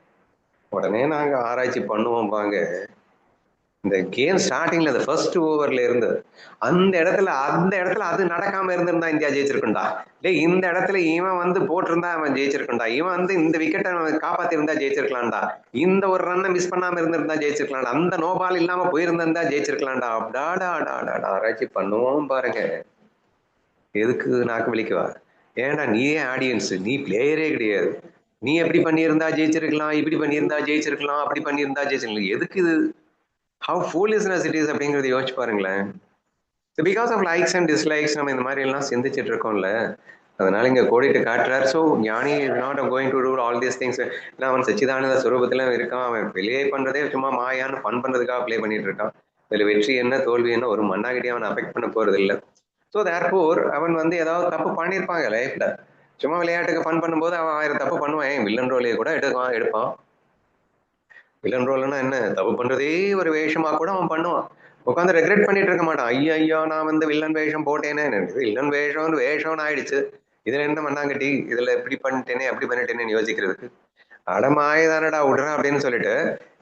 உடனே நாங்க ஆராய்ச்சி பண்ணுவோம் பாங்க, இந்த கேம் ஸ்டார்டிங்ல அந்த ஃபர்ஸ்ட் ஓவர்ல இருந்து அந்த இடத்துல அது நடக்காம இருந்திருந்தா இந்தியா ஜெயிச்சிருக்குண்டா. டேய் இந்த இடத்துல இவன் வந்து போட்டிருந்தா அவன் ஜெயிச்சிருக்குண்டா. இவன் வந்து இந்த விக்கெட்டை காப்பாத்தி இருந்தா ஜெயிச்சிருக்கலாம்டா. இந்த ஒரு ரன்னை மிஸ் பண்ணாம இருந்திருந்தா ஜெயிச்சிருக்கலாம்டா. அந்த நோ பால் இல்லாம போயிருந்திருந்தா ஜெயிச்சிருக்கலாம்டா. அடாடா ஆராய்ச்சி பண்ணுவோம் பாருங்க. எதுக்கு நாக்கு விழிக்குவா? ஏன்டா நீயே ஆடியன்ஸ், நீ பிளேயரே கிடையாது. நீ எப்படி பண்ணியிருந்தா ஜெயிச்சிருக்கலாம், இப்படி பண்ணியிருந்தா ஜெயிச்சிருக்கலாம், அப்படி பண்ணியிருந்தா ஜெயிச்சிருக்கலாம். எதுக்கு இது? ஹவு ஃபூலிஷ்னஸ் இட் இஸ் அப்படிங்கறத யோசிச்சு பாருங்களேன். Because of likes and dislikes நம்ம இந்த மாதிரி எல்லாம் சிந்திச்சுட்டு இருக்கோம்ல. அதனால இங்க கோடிட்டு காட்டுறாரு. ஸோ ஞானி is not going to do all these things. அவன் சச்சிதானந்த சுரூபத்துல இருக்கான். அவன் பிளே பண்றதே சும்மா மாயான்னு ஃபன் பண்றதுக்காக பிளே பண்ணிட்டு இருக்கான். இதுல வெற்றி என்ன தோல்வி என்ன ஒரு மண்ணாகிட்டே அவன் அஃபெக்ட் பண்ண போறது இல்லை. ஸோ தேர்ஃபோர் அவன் வந்து ஏதாவது தப்பு பண்ணியிருப்பாங்க லைஃப்ல. சும்மா விளையாட்டுக்கு ஃபன் பண்ணும்போது அவன் 1000 தப்பு பண்ணுவான். வில்லன் ரோலையை கூட எடுப்பான். வில்லன் ரோல்னா என்ன, தப்பு பண்றதே ஒரு வேஷமா கூட அவன் பண்ணுவான். உட்காந்து ரெக்ரெட் பண்ணிட்டு இருக்க மாட்டான். ஐயோ நான் வந்து வில்லன் வேஷம் போட்டேனே, வில்லன் வேஷம்னு ஆயிடுச்சு, இதுல என்ன மண்ணாங்கட்டி, இதுல இப்படி பண்ணிட்டேனே அப்படி பண்ணிட்டேனேன்னு யோசிக்கிறதுக்கு அடமாயதானடா விடுறா அப்படின்னு சொல்லிட்டு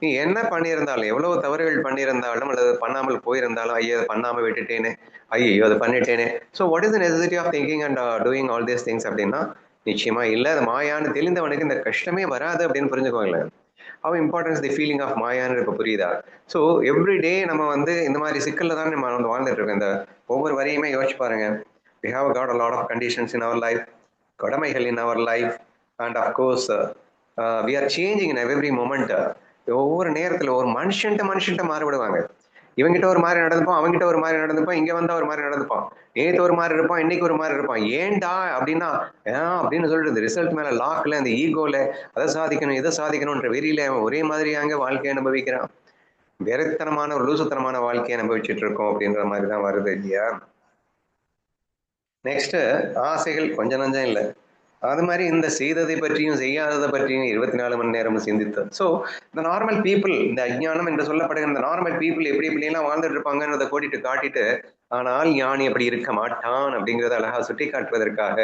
நீ என்ன பண்ணியிருந்தாலும், எவ்வளவு தவறுகள் பண்ணியிருந்தாலும் அல்லது பண்ணாமல் போயிருந்தாலும், ஐயோ அதை பண்ணாம விட்டுட்டேனே, ஐயோ அதை பண்ணிட்டேனே. So what is the necessity of thinking and doing all these things அப்படின்னா நிச்சயமா இல்லை. அது மாயான்னு தெரிந்தவனுக்கு இந்த கஷ்டமே வராது அப்படின்னு புரிஞ்சுக்கோங்களேன். How importance the feeling of மாயான்னு இப்போ புரியுதா? ஸோ எவ்ரி டே நம்ம வந்து இந்த மாதிரி சிக்கல்ல தான் நம்ம வந்து வாழ்ந்துட்டு இருக்கோம். இந்த ஒவ்வொரு வரியுமே யோசிச்சு பாருங்க. we have got a lot of conditions in our life, கடமைகள் in our life, and of course we are changing in every moment. ஒவ்வொரு நேரத்துல ஒரு மனுஷன்ட்ட மாறுபடுவாங்க. இவங்கிட்ட ஒரு மாதிரி நடந்துப்பான், அவங்ககிட்ட ஒரு மாதிரி நடந்துப்பான், இங்க வந்தா ஒரு மாதிரி நடந்துப்பான், நேத்து ஒரு மாதிரி இருப்பான், இன்னைக்கு ஒரு மாதிரி இருப்பான். ஏன்டா அப்படின்னா அப்படின்னு சொல்லிட்டு இந்த ரிசல்ட் மேல லாக்ல அந்த ஈகோல அதை சாதிக்கணும் இதை சாதிக்கணும்ன்ற வெறியில அவன் ஒரே மாதிரியாங்க வாழ்க்கையை அனுபவிக்கிறான். வெறித்தனமான ஒரு லூசுத்தனமான வாழ்க்கையை அனுபவிச்சுட்டு இருக்கோம் அப்படின்ற மாதிரி தான் வருது இல்லையா? நெக்ஸ்ட் ஆசைகள் கொஞ்சம் நஞ்சம் இல்லை. அது மாதிரி இந்த செய்ததை பற்றியும் செய்யாததை பற்றியும் 24 மணி நேரமும் சிந்தித்தது. ஸோ இந்த நார்மல் பீப்புள், இந்த அஜ்ஞானம் என்று சொல்லப்படுகிற இந்த நார்மல் பீப்புள் எப்படி எல்லாம் வாழ்ந்துட்டு இருப்பாங்கன்றதை கோடிட்டு காட்டிட்டு, ஆனால் ஞானி அப்படி இருக்க மாட்டான் அப்படிங்கிறத அழகா சுட்டி காட்டுவதற்காக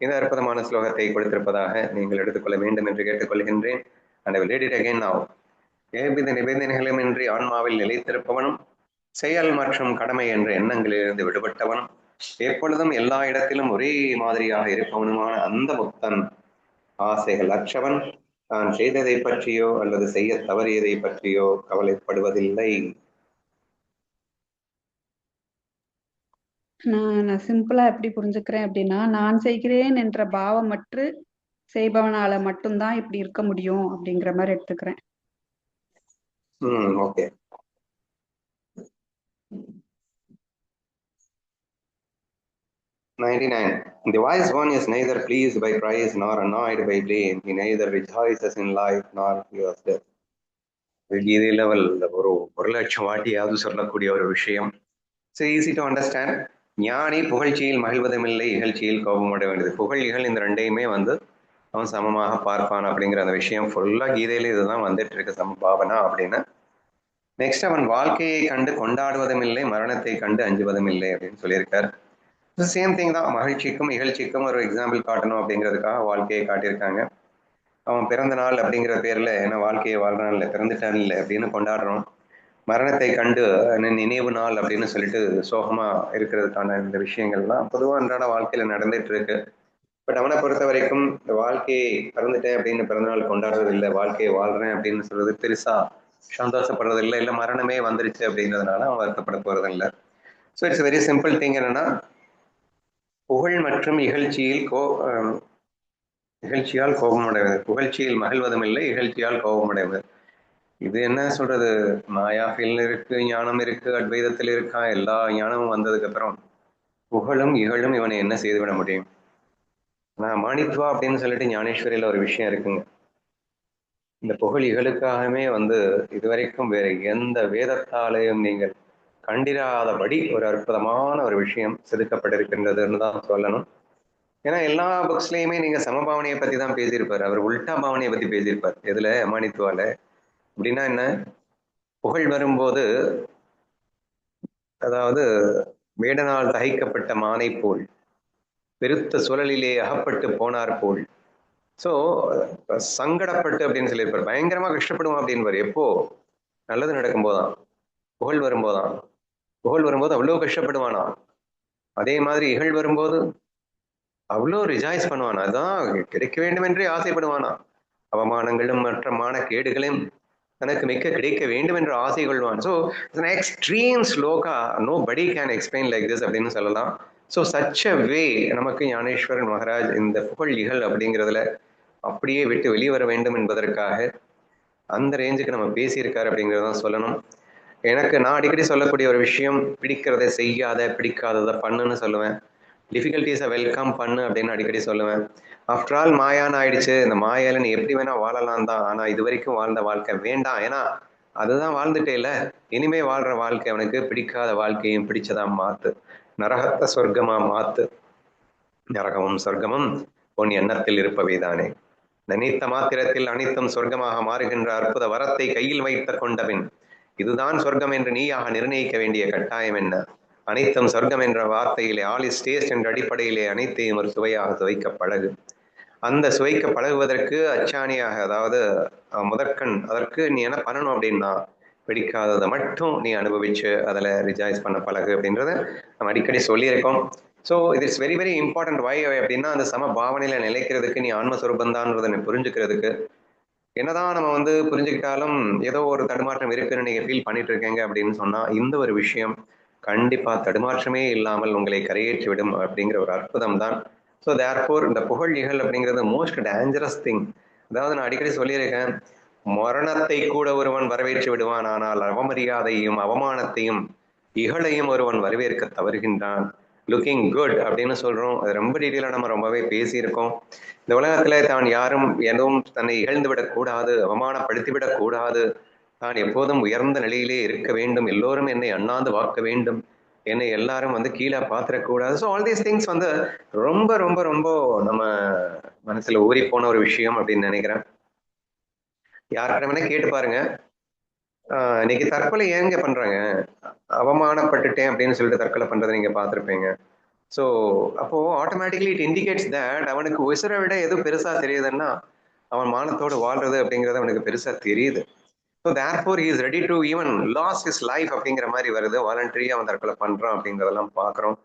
இந்த அற்புதமான ஸ்லோகத்தை கொடுத்திருப்பதாக நீங்கள் எடுத்துக்கொள்ள வேண்டும் என்று கேட்டுக்கொள்கின்றேன். and I will read it again now. ஏவித நிபந்தனைகளுமின்றி ஆன்மாவில் நிலைத்திருப்பவனும் செயல் மற்றும் கடமை என்ற எண்ணங்களிலிருந்து விடுபட்டவனும் எப்பொழுதும் எல்லா இடத்திலும் ஒரே மாதிரியாக இருப்பவனுமான அந்த முக்தன் ஆசைகள் அற்றவன் தான் செய்ததை பற்றியோ அல்லது செய்ய தவறியதை பற்றியோ கவலைப்படுவதில்லை. நான் சிம்பிளா எப்படி புரிஞ்சுக்கிறேன் அப்படின்னா, நான் செய்கிறேன் என்ற பாவமற்று செய்பவனால மட்டும்தான் இப்படி இருக்க முடியும் அப்படிங்கிற மாதிரி எடுத்துக்கிறேன். Okay. The wise one is neither pleased by praise nor annoyed by blame. He neither rejoices in life nor fears death. Gita level ஒரு 1,00,000 வாட்டியாவது சொல்லக்கூடிய ஒரு விஷயம். So easy to understand. ஞானி புகழ்ச்சியில் மகிழ்வதுமில்லை, இகழ்ச்சியில் கோபமடைய வேண்டியது. புகழ் இகழ் இந்த ரெண்டையுமே வந்து அவன் சமமாக பார்ப்பான் அப்படிங்கிற அந்த விஷயம் ஃபுல்லா கீதையில இதுதான் வந்துட்டு இருக்கு, சமபாவனா அப்படின்னு. நெக்ஸ்ட் அவன் வாழ்க்கையை கண்டு கொண்டாடுவதும் இல்லை, மரணத்தை கண்டு அஞ்சுவதும் இல்லை அப்படின்னு சொல்லியிருக்காரு. சேம் திங் தான். மகிழ்ச்சிக்கும் இகழ்ச்சிக்கும் ஒரு எக்ஸாம்பிள் காட்டணும் அப்படிங்கிறதுக்காக வாழ்க்கையை காட்டியிருக்காங்க. அவன் பிறந்த நாள் அப்படிங்கிற பேர்ல என்ன வாழ்க்கையை வாழ்றான் இல்லை, பிறந்துட்டான் இல்லை அப்படின்னு கொண்டாடுறோம். மரணத்தை கண்டு நினைவு நாள் அப்படின்னு சொல்லிட்டு சோகமா இருக்கிறதுக்கான இந்த விஷயங்கள்லாம் பொதுவாக அன்றாட வாழ்க்கையில நடந்துட்டு இருக்கு. பட் அவனை பொறுத்த வரைக்கும் இந்த வாழ்க்கையை பிறந்துட்டேன் அப்படின்னு பிறந்தநாள் கொண்டாடுறது இல்லை, வாழ்க்கையை வாழ்றேன் அப்படின்னு சொல்றது பெருசா சந்தோஷப்படுறது இல்லை, இல்லை மரணமே வந்துருச்சு அப்படிங்கிறதுனால அவன் வருத்தப்பட போறது இல்லை. So it's very simple thing. என்னன்னா புகழ் மற்றும் இகழ்ச்சியால் கோபமடைவது, புகழ்ச்சியில் மகிழ்வதும் இல்லை, இகழ்ச்சியால் கோபமடைவது. இது என்ன சொல்றது, மாயா ஃபீல் இருக்கு, ஞானம் இருக்கு, அத்வைதத்தில் இருக்கா, எல்லா ஞானமும் வந்ததுக்கு அப்புறம் புகழும் இகழும் இவனை என்ன செய்துவிட முடியும்? மாணித்வா அப்படின்னு சொல்லிட்டு ஞானேஸ்வரியில ஒரு விஷயம் இருக்குங்க. இந்த புகழ் இகழுக்காகவே வந்து இதுவரைக்கும் வேற எந்த வேதத்தாலேயும் நீங்கள் கண்டிராதபடி ஒரு அற்புதமான ஒரு விஷயம் செதுக்கப்பட்டிருக்கின்றதுன்னு தான் சொல்லணும். ஏன்னா எல்லா புக்ஸ்லயுமே நீங்க சமபாவனையை பத்தி தான் பேசியிருப்பாரு. அவர் உல்டா பாவனையை பத்தி பேசியிருப்பார். எதுல? மாணித்வால. அப்படின்னா என்ன, புகழ் வரும்போது அதாவது வேடனால் தகைக்கப்பட்ட மானை போல், பெருத்த சுழலிலே அகப்பட்டு போனார் போல். ஸோ சங்கடப்பட்டு அப்படின்னு சொல்லியிருப்பார். பயங்கரமா கஷ்டப்படுவான் அப்படின்பாரு. எப்போ? நல்லது நடக்கும் போதுதான். புகழ் வரும்போதான், புகழ் வரும்போது அவ்வளோ கஷ்டப்படுவானா, அதே மாதிரி இகழ் வரும்போது அவ்வளோ ரிஜாய்ஸ் பண்ணுவானா, அதான் கிடைக்க வேண்டும் என்றே ஆசைப்படுவானா, அவமானங்களும் மற்ற மானக்கேடுகளையும் தனக்கு மிக்க கிடைக்க வேண்டும் என்று ஆசை கொள்வான். ஸோ எக்ஸ்ட்ரீம் ஸ்லோகா நோ படி கேன் எக்ஸ்பிளைன் லைக் திஸ் அப்படின்னு சொல்லலாம். ஸோ சச் அ வே நமக்கு ஞானேஸ்வரன் மகாராஜ் இந்த புகழ் இகழ் அப்படிங்கிறதுல அப்படியே விட்டு வெளியே வர வேண்டும் என்பதற்காக அந்த ரேஞ்சுக்கு நம்ம பேசியிருக்காரு அப்படிங்கிறதான் சொல்லணும். எனக்கு நான் அடிக்கடி சொல்லக்கூடிய ஒரு விஷயம், பிடிக்கிறத செய்யாத, பிடிக்காததை பண்ணுன்னு சொல்லுவேன். டிஃபிகல்ட்டிஸை வெல்கம் பண்ணு அப்படின்னு அடிக்கடி சொல்லுவேன். ஆஃப்டர் ஆல் மாயான்னு ஆயிடுச்சு, இந்த மாயால நீ எப்படி வேணா வாழலாம் தான், ஆனா இது வரைக்கும் வாழ்ந்த வாழ்க்கை வேண்டாம். ஏன்னா அதுதான் வாழ்ந்துட்டே இல்ல, இனிமே வாழ்ற வாழ்க்கை அவனுக்கு பிடிக்காத வாழ்க்கையும் பிடிச்சதா மாத்து, நரகத்தை சொர்க்கமா மாத்து, நரகமும் சொர்க்கமும் உன் எண்ணத்தில் இருப்பவை தானே, நினைத்த மாத்திரத்தில் அனைத்தும் சொர்க்கமாக மாறுகின்ற அற்புத வரத்தை கையில் வைத்து கொண்டபின் இதுதான் சொர்க்கம் என்று நீயாக நிர்ணயிக்க வேண்டிய கட்டாயம் என்ன, அனைத்தும் சொர்க்கம் என்ற வார்த்தையிலே ஆல் இஸ் டேஸ்ட் என்ற அடிப்படையிலே அனைத்தையும் ஒரு சுவையாக சுவைக்க பழகு. அந்த சுவைக்க பழகுவதற்கு அச்சாணியாக, அதாவது முதற்கண் அதற்கு நீ என்ன பண்ணணும் அப்படின்னா, பிடிக்காததை மட்டும் நீ அனுபவிச்சு அதில் ரிஜாய்ஸ் பண்ண பழகு அப்படின்றத நம்ம அடிக்கடி சொல்லியிருக்கோம். ஸோ இது இட்ஸ் வெரி வெரி இம்பார்ட்டன்ட். வை அப்படின்னா அந்த சம பாவனையில நிலைக்கிறதுக்கு, நீ ஆன்மஸ்வரூபந்தான்றதை நீ புரிஞ்சுக்கிறதுக்கு. என்னதான் நம்ம வந்து புரிஞ்சுக்கிட்டாலும் ஏதோ ஒரு தடுமாற்றம் இருக்குன்னு நீங்க ஃபீல் பண்ணிட்டு இருக்கீங்க அப்படின்னு சொன்னா, இந்த ஒரு விஷயம் கண்டிப்பா தடுமாற்றமே இல்லாமல் உங்களை கரையேற்றி விடும் அப்படிங்கிற ஒரு அற்புதம் தான். ஸோ தேர்ஃபோர் இந்த புகழ் இகழ் அப்படிங்கிறது மோஸ்ட் டேஞ்சரஸ் திங். அதாவது நான் அடிக்கடி சொல்லியிருக்கேன், மரணத்தை கூட ஒருவன் வரவேற்று விடுவான், ஆனால் அவமரியாதையும் அவமானத்தையும் இகழையும் ஒருவன் வரவேற்க தவறுகின்றான். லுக்கிங் குட் அப்படின்னு சொல்றோம், அது ரொம்ப டீட்டெயிலாக நம்ம ரொம்பவே பேசியிருக்கோம். இந்த உலகத்துல தான் யாரும் எதுவும் தன்னை இகழ்ந்து விடக்கூடாது, அவமானப்படுத்திவிடக் கூடாது, நான் எப்போதும் உயர்ந்த நிலையிலே இருக்க வேண்டும், எல்லோரும் என்னை அண்ணாந்து பார்க்க வேண்டும், என்னை எல்லாரும் வந்து கீழே பார்த்துடக்கூடாது. ஸோ ஆல் தீஸ் திங்ஸ் வந்து ரொம்ப ரொம்ப ரொம்ப நம்ம மனசுல ஊறி போன ஒரு விஷயம் அப்படின்னு நினைக்கிறேன். யார்கிட்ட வேணா கேட்டு பாருங்க, இன்னைக்கு தற்கொலை ஏங்க பண்றாங்க, அவமானப்பட்டுட்டேன் அப்படின்னு சொல்லிட்டு தற்கொலை பண்றதை நீங்க பார்த்துருப்பீங்க. ஸோ அப்போ ஆட்டோமேட்டிக்லி இட் இண்டிகேட்ஸ் தட் அவனுக்கு உசுரை விட எது பெருசா தெரியுதுன்னா அவன் மானத்தோடு வாழ்றது அப்படிங்கிறது அவனுக்கு பெருசா தெரியுது. So therefore he is ready to even lose his life அப்படிங்கிற மாதிரி வருது, வாலண்டரியா அவன் தற்கொலை பண்றான் அப்படிங்கிறதெல்லாம் பார்க்குறோம்.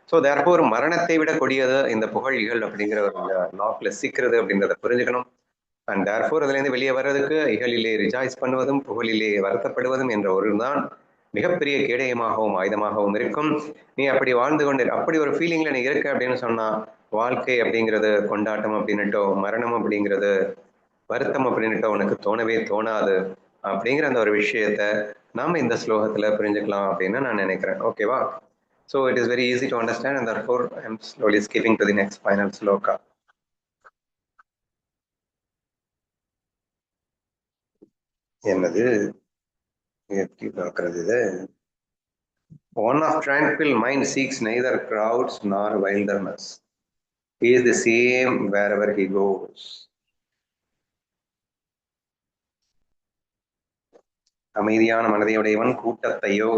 ஸோ தேர்ஃபோர் மரணத்தை விட கொடியது இந்த புகழ்கள் அப்படிங்கிற ஒரு லாக்ல சிக்கிறது அப்படின்றத புரிஞ்சுக்கணும். அண்ட் தேர்ஃபோர் அதுலேருந்து வெளியே வர்றதுக்கு இகழிலே ரிஜாய்ஸ் பண்ணுவதும் புகழிலே வருத்தப்படுவதும் என்ற ஒரு தான் மிகப்பெரிய கேடயமாகவும் ஆயுதமாகவும் இருக்கும். நீ அப்படி வாழ்ந்து கொண்டு அப்படி ஒரு ஃபீலிங்ல நீ இருக்க அப்படின்னு சொன்னா, வாழ்க்கை அப்படிங்கிறது கொண்டாட்டம் அப்படின்னுட்டோ, மரணம் அப்படிங்கிறது வருத்தம் அப்படின்னுட்டோ உனக்கு தோணவே தோணாது அப்படிங்கிற அந்த ஒரு விஷயத்த நாம இந்த ஸ்லோகத்துல புரிஞ்சுக்கலாம் அப்படின்னு நான் நினைக்கிறேன். ஓகேவா? So it is very easy to understand and therefore I am slowly skipping to the next final shloka. என்னது எப்படி பார்க்கறது இது? One of tranquil mind seeks neither crowds nor wilderness. He is the same wherever he goes. அமைதியான மனதையுடையவன் கூட்டத்தையோ,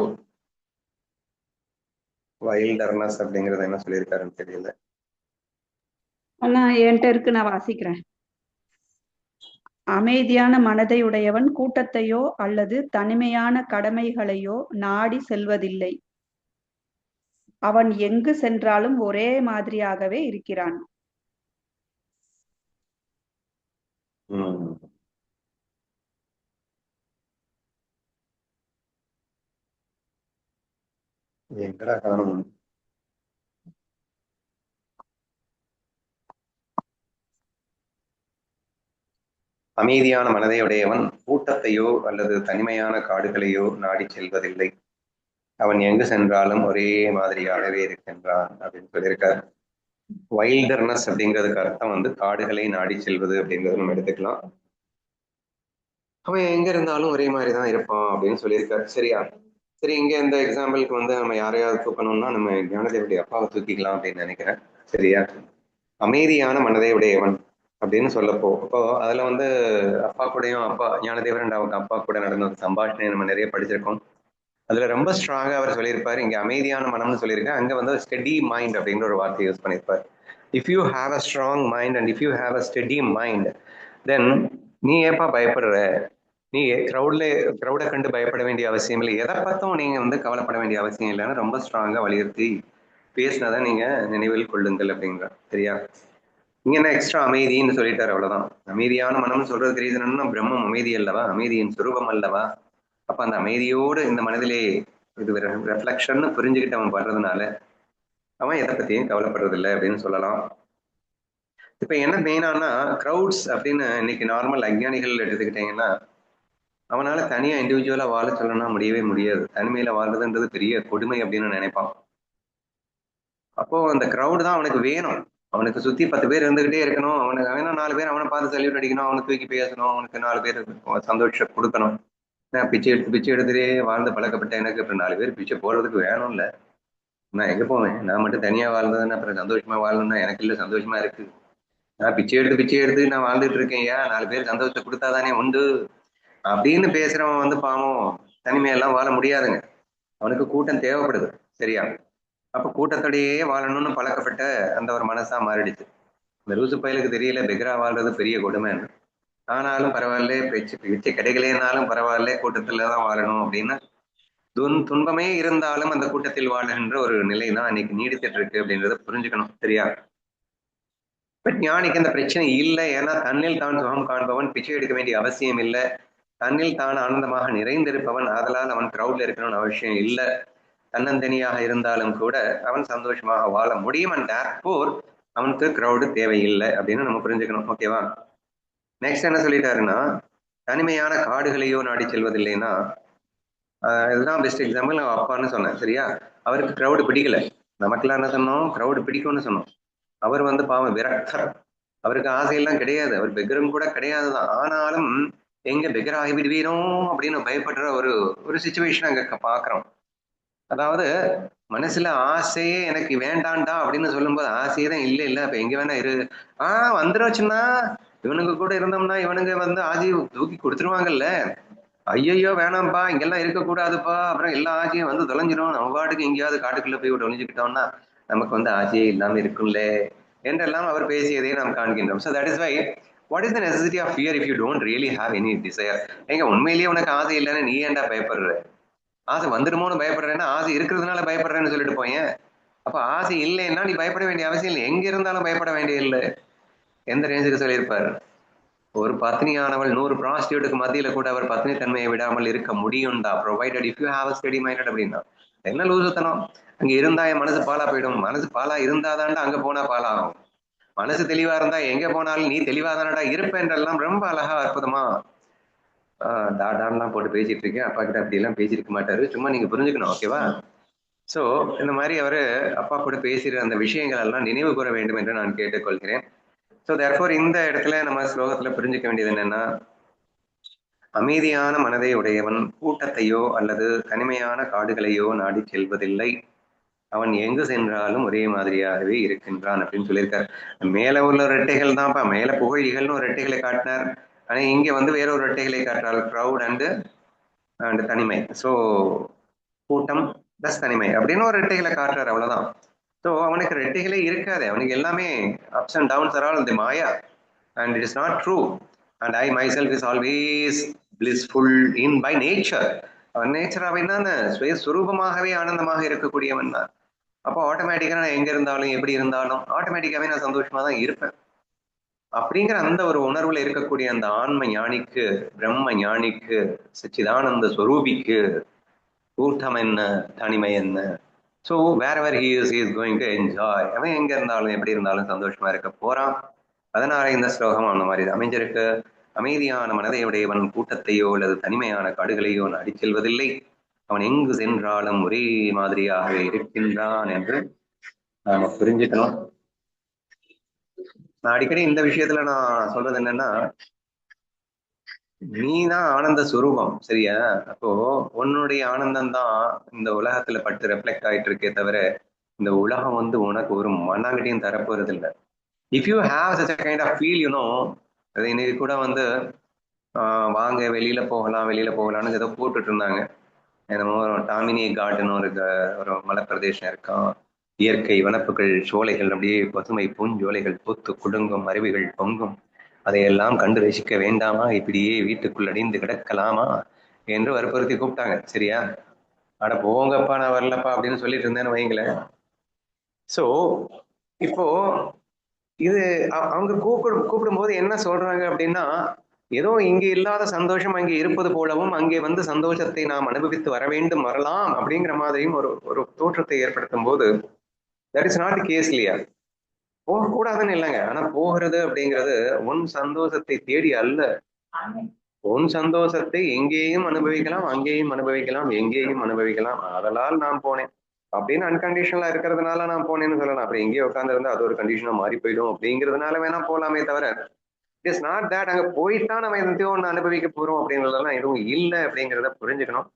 wilderness அப்படிங்கறது என்ன சொல்லியிருக்காருன்னு தெரியல. ஆனா என்கிட்ட இருக்கு, நான் வாசிக்கிறேன். அமைதியான மனதை உடையவன் கூட்டத்தையோ அல்லது தனிமையான கடமைகளையோ நாடி செல்வதில்லை. அவன் எங்கு சென்றாலும் ஒரே மாதிரியாகவே இருக்கிறான். எங்கடா காணும்? அமைதியான மனதையுடையவன் கூட்டத்தையோ அல்லது தனிமையான காடுகளையோ நாடி செல்வதில்லை. அவன் எங்கு சென்றாலும் ஒரே மாதிரியாகவே இருக்கின்றான் அப்படின்னு சொல்லியிருக்காரு. வைல்டர்னஸ் அப்படிங்கிறதுக்கு அர்த்தம் வந்து காடுகளை நாடி செல்வது அப்படிங்கிறது நம்ம எடுத்துக்கலாம். அவன் எங்க இருந்தாலும் ஒரே மாதிரிதான் இருப்பான் அப்படின்னு சொல்லியிருக்காரு. சரியா? சரி, இங்க இந்த எக்ஸாம்பிளுக்கு வந்து நம்ம யாரையாவது தூக்கணும்னா நம்ம ஞானதேவருடைய அப்பாவை தூக்கிக்கலாம் அப்படின்னு நினைக்கிறேன். சரியா? அமைதியான மனதை உடையவன் அப்படின்னு சொல்லப்போ, அப்போ அதுல வந்து அப்பா கூடயும், அப்பா ஞானதேவரன் அவங்க அப்பா கூட நடந்த ஒரு சம்பாஷணை நம்ம நிறைய படிச்சிருக்கோம். அதுல ரொம்ப ஸ்ட்ராங்கா அவர் சொல்லியிருப்பாரு. இங்க அமைதியான மனம்னு சொல்லியிருக்கேன், அங்க வந்து ஸ்டெடி மைண்ட் அப்படின்ற ஒரு வார்த்தையை யூஸ் பண்ணியிருப்பார். If you have a strong mind and if you have a steady mind, then நீ ஏப்பா பயப்படுற, நீ க்ரௌடை கண்டு பயப்பட வேண்டிய அவசியம் இல்லை, எதை பத்தும் நீங்க வந்து கவலைப்பட வேண்டிய அவசியம் இல்லைன்னு ரொம்ப ஸ்ட்ராங்கா வலியுறுத்தி பேசினதை நீங்க நினைவில் கொள்ளுங்கள் அப்படிங்கிற. சரியா? இங்க என்ன எக்ஸ்ட்ரா அமைதின்னு சொல்லிட்டாரு, அவ்வளவுதான். அமைதியான மனம்னு சொல்றதுக்கு ரீசன் என்ன? பிரம்மம் அமைதி அல்லவா, அமைதியின் சுரூபம் அல்லவா. அப்ப அந்த அமைதியோடு இந்த மனதிலே இது ரெஃப்ளெக்ஷன் புரிஞ்சுக்கிட்டு அவன் பண்றதுனால அவன் எதை பத்தியும் கவலைப்படுறது இல்லை அப்படின்னு சொல்லலாம். இப்ப என்ன மெயினானா க்ரௌட்ஸ் அப்படின்னு இன்னைக்கு நார்மல் அஞ்ஞானிகள் எடுத்துக்கிட்டீங்கன்னா அவனால தனியா இண்டிவிஜுவலா வாழ சொல்லணும்னா முடியவே முடியாது. தனிமையில வாழ்றதுன்றது பெரிய கொடுமை அப்படின்னு நினைப்பான். அப்போ அந்த க்ரௌடு தான் அவனுக்கு வேணும். அவனுக்கு சுத்தி 10 பேர் இருந்துகிட்டே இருக்கணும். அவனுக்கு வேணா 4 பேர் அவனை பார்த்து சல்யூட் அடிக்கணும், அவனை தூக்கி பேசணும், அவனுக்கு 4 பேர் சந்தோஷம் கொடுக்கணும். நான் பிச்சை எடுத்துட்டே வாழ்ந்து பழக்கப்பட்ட எனக்கு அப்புறம் 4 பேர் பிச்சை போடுறதுக்கு வேணும்ல. நான் எங்க போவேன்? நான் மட்டும் தனியா வாழ்ந்ததுன்னா அப்புறம் சந்தோஷமா வாழணும்னா எனக்கு இல்ல சந்தோஷமா இருக்கு. நான் பிச்சை எடுத்து நான் வாழ்ந்துட்டு இருக்கேன். ஏன் 4 பேர் சந்தோஷத்தை கொடுத்தாதானே உண்டு அப்படின்னு பேசுறவன் வந்து பாவம் தனிமையெல்லாம் வாழ முடியாதுங்க. அவனுக்கு கூட்டம் தேவைப்படுது. சரியா? அப்ப கூட்டத்தோடையே வாழணும்னு பழக்கப்பட்ட அந்த ஒரு மனசா மாறிடுச்சு. இந்த லூசு பயலுக்கு தெரியல பெக்ரா வாழ்றது பெரிய கொடுமைன்னு. ஆனாலும் பரவாயில்ல, பிச்சை கிடைக்கலைன்னாலும் பரவாயில்ல, கூட்டத்துலதான் வாழணும் அப்படின்னு துன்பமே இருந்தாலும் அந்த கூட்டத்தில் வாழுகின்ற ஒரு நிலை தான் இன்னைக்கு நீடித்துட்டு இருக்கு அப்படின்றத புரிஞ்சுக்கணும். சரியா? பட் ஞானிக்கு அந்த பிரச்சனை இல்லை. ஏன்னா தன்னில் தான் சுகம் காண்பவன் பிச்சை எடுக்க வேண்டிய அவசியம் இல்லை. தன்னில் தான் ஆனந்தமாக நிறைந்திருப்பவன். ஆதலால் அவன் கிரௌட்ல இருக்கணும்னு அவசியம் இல்லை. தன்னந்தனியாக இருந்தாலும் கூட அவன் சந்தோஷமாக வாழ முடியும். அண்ட் தேர்ஃபோர் அவனுக்கு கிரௌடு தேவையில்லை அப்படின்னு நம்ம புரிஞ்சுக்கணும். ஓகேவா? நெக்ஸ்ட் என்ன சொல்லிட்டாருன்னா தனிமையான காடுகளையோ நாடி செல்வதில்லைன்னா இதுதான் பெஸ்ட் எக்ஸாம்பிள். நான் அப்பான்னு சொன்னேன். சரியா? அவருக்கு கிரௌடு பிடிக்கல. நமக்கெல்லாம் என்ன சொன்னோம்? கிரௌடு பிடிக்கும்னு சொன்னோம். அவர் வந்து பாவம் விரக்தர். அவருக்கு ஆசையெல்லாம் கிடையாது. அவர் பெகரும் கூட கிடையாதுதான். ஆனாலும் எங்க பெகர் ஆகிவிடுவீரும் அப்படின்னு பயப்படுற ஒரு ஒரு சுச்சுவேஷன் அங்க பாக்குறோம். அதாவது மனசுல ஆசையே எனக்கு வேண்டாண்டா அப்படின்னு சொல்லும்போது ஆசையே தான் இல்லை இல்லை அப்ப எங்க வேணா இரு. வந்துருச்சுன்னா இவனுங்க கூட இருந்தோம்னா இவனுங்க வந்து ஆசையை தூக்கி கொடுத்துருவாங்கல்ல. ஐயையோ வேணாம்ப்பா, இங்கெல்லாம் இருக்கக்கூடாதுப்பா, அப்புறம் எல்லா ஆசையும் வந்து தொலைஞ்சிடும், நம்ம பாட்டுக்கு எங்கேயாவது காட்டுக்குள்ள போய் ஒழிஞ்சுக்கிட்டோம்னா நமக்கு வந்து ஆசையே இல்லாம இருக்கும்ல என்றெல்லாம் அவர் பேசியதை நாம் காண்கின்றோம். So that is why what is the necessity of fear if you don't really have any desire. எங்க உண்மையிலேயே உனக்கு ஆசை இல்லைன்னு நீ ஏன்டா பயப்படுற? ஆசை வந்துடுமோன்னு பயப்படுறேன்னா ஆசை இருக்கிறதுனால பயப்படுறேன்னு சொல்லிட்டு போயேன். அப்ப ஆசை இல்லைன்னா நீ பயப்பட வேண்டிய அவசியம் இல்லை. எங்க இருந்தாலும் பயப்பட வேண்டிய இல்லை. எந்த ரேஞ்சுக்கு சொல்லியிருப்பாரு? ஒரு பத்னியானவள் 100 ப்ராஸ்டியூட்டுக்கு மத்தியில கூட அவர் பத்னி தன்மையை விடாமல் இருக்க முடியும்டா, provided if you have a study minded அப்படின்னா. என்ன லூசுத்தனம்? அங்க இருந்தா என் மனசு பாலா போயிடும். மனசு பாலா இருந்தாதான்டா அங்க போனா பாலாகும். மனசு தெளிவா இருந்தா எங்க போனாலும் நீ தெளிவா தானடா இருப்பேன்றெல்லாம் ரொம்ப அழகா அற்புதமா டாடான்லாம் போட்டு பேசிட்டு இருக்கேன். அப்பா கிட்ட அப்படி எல்லாம் பேசியிருக்க மாட்டாரு. சும்மா நீங்க புரிஞ்சுக்கணும். ஓகேவா? சோ இந்த மாதிரி அவரு அப்பா கூட பேசுற அந்த விஷயங்கள் எல்லாம் நினைவு கூற வேண்டும் என்று நான் கேட்டுக்கொள்கிறேன். ஸோ தேர்ஃபோர் இந்த இடத்துல நம்ம ஸ்லோகத்துல புரிஞ்சுக்க வேண்டியது என்னன்னா அமைதியான மனதை உடையவன் கூட்டத்தையோ அல்லது தனிமையான காடுகளையோ நாடி செல்வதில்லை. அவன் எங்கு சென்றாலும் ஒரே மாதிரியாகவே இருக்கின்றான் அப்படின்னு சொல்லியிருக்காரு. மேல உள்ள ரெட்டைகள் தான்ப்பா, மேல புகழிகள்னு ஒரு ரெட்டைகளை காட்டினார். ஆனா இங்க வந்து வேற ஒரு ரெட்டைகளை காட்டுறாள், க்ரௌட் அண்ட் தனிமை. ஸோ கூட்டம் பிளஸ் தனிமை அப்படின்னு ஒரு ரெட்டைகளை காட்டுறாரு, அவ்வளவுதான். ஸோ அவனுக்கு ரெட்டைகளே இருக்காது. அவனுக்கு எல்லாமே ups and downs are all the maya and it is not true. And I myself is always blissful in by nature. அவன் நேச்சர் அவன் தான் சுயஸ்வரூபமாகவே ஆனந்தமாக இருக்கக்கூடியவன் தான். அப்போ ஆட்டோமேட்டிக்கா நான் எங்க இருந்தாலும் எப்படி இருந்தாலும் ஆட்டோமேட்டிக்காவே நான் சந்தோஷமா தான் இருப்பேன். அப்படிங்கிற அந்த ஒரு உணர்வுல இருக்கக்கூடிய அந்த ஆன்ம ஞானிக்கு, பிரம்ம ஞானிக்கு, சச்சிதானந்த ஸ்வரூபிக்கு கூட்டம் என்ன தனிமை என்ன? So wherever he is going to enjoy. அவன் எங்க இருந்தாலும் எப்படி இருந்தாலும் சந்தோஷமா இருக்க போறான். அதனால இந்த ஸ்லோகம் அந்த மாதிரி அமைஞ்சிருக்கு. அமைதியான மனதை உடையவன் கூட்டத்தையோ அல்லது தனிமையான காடுகளையோ நாடி செல்வதில்லை. அவன் எங்கு சென்றாலும் ஒரே மாதிரியாக இருக்கின்றான் என்று நாம புரிஞ்சுக்கணும். நான் அடிக்கடி இந்த விஷயத்துல நான் சொல்றது என்னன்னா நீதான் ஆனந்த சுரூபம். சரியா? அப்போ உன்னுடைய ஆனந்தம் தான் இந்த உலகத்துல பட்டு ரெஃப்ளெக்ட் ஆயிட்டு இருக்கே தவிர இந்த உலகம் வந்து உனக்கு ஒரு மண்ணாங்கட்டியும் தரப்போறது இல்லை. If you have such kind of feel அது இன்னைக்கு கூட வந்து வாங்க வெளியில போகலாம்னு ஏதோ போட்டுட்டு இருந்தாங்க. என்னமோ டாமினி கார்டன் ஒரு மலைப்பிரதேசம் இருக்கான். இயற்கை வனப்புகள் சோலைகள் அப்படியே பசுமை பூஞ்சோலைகள் பூத்து குலுங்கும், அருவிகள் பொங்கும், அதையெல்லாம் கண்டு ரசிக்க வேண்டாமா, இப்படியே வீட்டுக்குள் அடைந்து கிடக்கலாமா என்று வற்புறுத்தி கூப்பிட்டாங்க. சரியா? அட போங்கப்பா, நான் வரலப்பா அப்படின்னு சொல்லிட்டு இருந்தேன்னு வைங்களேன். சோ இப்போ இது அவங்க கூப்பிடும் போது என்ன சொல்றாங்க அப்படின்னா, ஏதோ இங்கே இல்லாத சந்தோஷம் அங்கே இருப்பது போலவும், அங்கே வந்து சந்தோஷத்தை நாம் அனுபவித்து வர வேண்டும், வரலாம் அப்படிங்கிற மாதிரியும் ஒரு ஒரு தோற்றத்தை ஏற்படுத்தும் போது தட் இஸ் நாட் கேஸ் இல்லையா? போகக்கூடாதுன்னு இல்லைங்க. ஆனா போகிறது அப்படிங்கிறது உன் சந்தோஷத்தை தேடி அல்ல. உன் சந்தோஷத்தை எங்கேயும் அனுபவிக்கலாம், அங்கேயும் அனுபவிக்கலாம், எங்கேயும் அனுபவிக்கலாம். அதனால் நான் போனேன் அப்படின்னு அன்கண்டிஷனலா இருக்கிறதுனால நான் போனேன்னு சொல்லலாம். அப்புறம் எங்கேயோ உட்கார்ந்து இருந்தா அது ஒரு கண்டிஷனா மாறி போயிடும் அப்படிங்கிறதுனால வேணா போலாமே தவிர இட்ஸ் நாட் தட் அங்க போயிட்டா நம்ம எதையோ ஒன்று அனுபவிக்க போறோம் அப்படின்றதெல்லாம் எதுவும் இல்லை அப்படிங்கிறத புரிஞ்சுக்கணும்.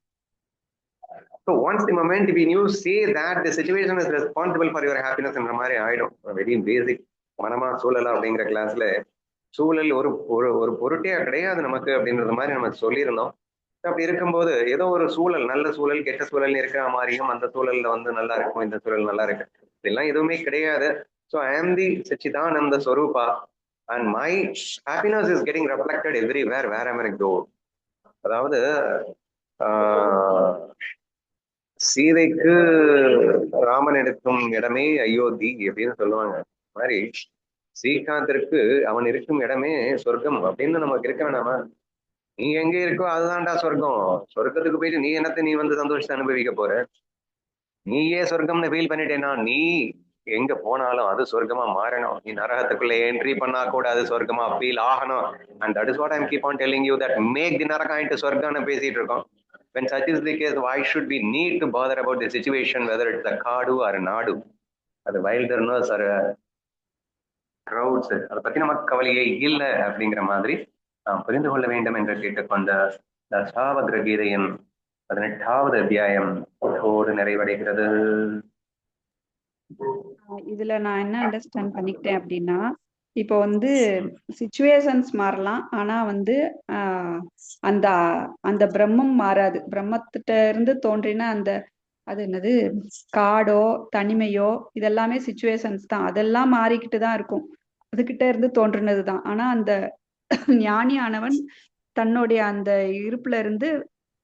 So once the moment when you say that the situation is responsible for your happiness என்ற மாதிரி ஆயிடும். வெரி பேசிக் மனமா சூழலா அப்படிங்கிற கிளாஸ்ல சூழல் ஒரு ஒரு ஒரு பொருட்டே கிடையாது நமக்கு அப்படின்றது மாதிரி நம்ம சொல்லியிருந்தோம். அப்படி இருக்கும்போது ஏதோ ஒரு சூழல், நல்ல சூழல் கெட்ட சூழல் இருக்கிற மாதிரியும் அந்த சூழல்ல வந்து நல்லா இருக்கும், இந்த சூழல் நல்லா இருக்கு, இதெல்லாம் எதுவுமே கிடையாது. ஸோ ஐ ஆம் தி சச்சிதானந்த ஸ்வரூபா and my happiness is getting reflected everywhere wherever I go. அதாவது சீதைக்கு ராமன் எடுக்கும் இடமே அயோத்தி அப்படின்னு சொல்லுவாங்க. மாதிரி ஸ்ரீகாந்திற்கு அவன் இருக்கும் இடமே சொர்க்கம் அப்படின்னு நமக்கு இருக்க வேணாமா? நீ எங்க இருக்கோ அதுதான்டா சொர்க்கம். சொர்க்கத்துக்கு போயிட்டு நீ என்னத்தை நீ வந்து சந்தோஷத்தை அனுபவிக்க போற? நீயே சொர்க்கம்னு ஃபீல் பண்ணிட்டேன்னா நீ எங்க போனாலும் அது சொர்க்கமா மாறணும். நீ நரகத்துக்குள்ள என்ட்ரி பண்ணா கூட அது சொர்க்கமா ஃபீல் ஆகணும். And that is what I keep on telling you that make the naragam into சொர்க்கம்னு பேசிட்டு இருக்கோம். When such is the case, why should we need to bother about the situation, whether it's a காடு or a நாடு, அது wilderness or crowds, அதை பத்தி நமக்கு கவலையே இல்லை அப்படிங்கிற மாதிரி நாம் புரிந்து கொள்ள வேண்டும் என்று கேட்டுக்கொண்ட தசாவக்ர கீதையின் 18வது அத்தியாயம் இதோடு நிறைவடைகிறது. இதுல நான் என்ன அண்டர்ஸ்டாண்ட் பண்ணிக்கிட்டேன் அப்படின்னா, இப்போ வந்து சிச்சுவேஷன்ஸ் மாறலாம், ஆனா வந்து அந்த அந்த பிரம்மம் மாறாது. பிரம்மத்திட்ட இருந்து தோன்றின அந்த அது என்னது காடோ தனிமையோ இதெல்லாமே சிச்சுவேஷன்ஸ் தான். அதெல்லாம் மாறிக்கிட்டு தான் இருக்கும். அதுகிட்ட இருந்து தோன்றுனது தான். ஆனா அந்த ஞானியானவன் தன்னுடைய அந்த இருப்புல இருந்து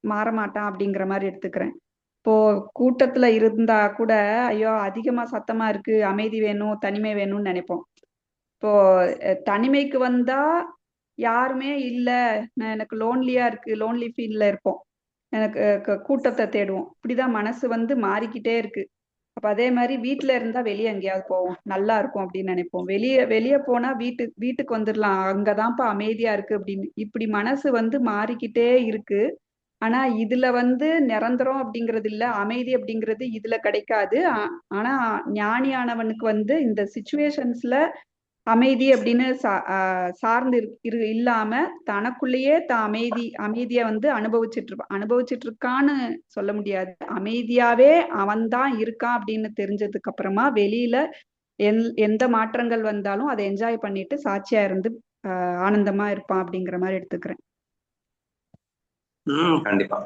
மாறமாட்டான் அப்படிங்கிற மாதிரி எடுத்துக்கிறேன். இப்போ கூட்டத்துல இருந்தா கூட ஐயோ அதிகமா சத்தமா இருக்கு, அமைதி வேணும், தனிமை வேணும்னு நினைப்போம். இப்போ தனிமைக்கு வந்தா யாருமே இல்ல, நான் எனக்கு லோன்லியா இருக்கு, லோன்லி ஃபீல்ல இருப்போம். எனக்கு கூட்டத்தை தேடுவோம். இப்படிதான் மனசு வந்து மாறிக்கிட்டே இருக்கு. அப்ப அதே மாதிரி வீட்டுல இருந்தா வெளியே எங்கேயாவது போவோம், நல்லா இருக்கும் அப்படின்னு நினைப்போம். வெளியே போனா வீட்டுக்கு வந்துடலாம், அங்கதான்ப்பா அமைதியா இருக்கு அப்படின்னு. இப்படி மனசு வந்து மாறிக்கிட்டே இருக்கு. ஆனா இதுல வந்து நிரந்தரம் அப்படிங்கிறது இல்ல, அமைதி அப்படிங்கிறது இதுல கிடைக்காது. ஆனா ஞானியானவனுக்கு வந்து இந்த சிச்சுவேஷன்ஸ்ல அமைதி அப்படின்னு சார்ந்து இல்லாம தனக்குள்ளேயே அமைதிய வந்து அனுபவிச்சுட்டு இருக்கான்னு சொல்ல முடியாது. அமைதியாவே அவன்தான் இருக்கான் அப்படின்னு தெரிஞ்சதுக்கு அப்புறமா வெளியில எந்த மாற்றங்கள் வந்தாலும் அதை என்ஜாய் பண்ணிட்டு சாட்சியா இருந்து ஆனந்தமா இருப்பான் அப்படிங்கிற மாதிரி எடுத்துக்கிறேன். கண்டிப்பா.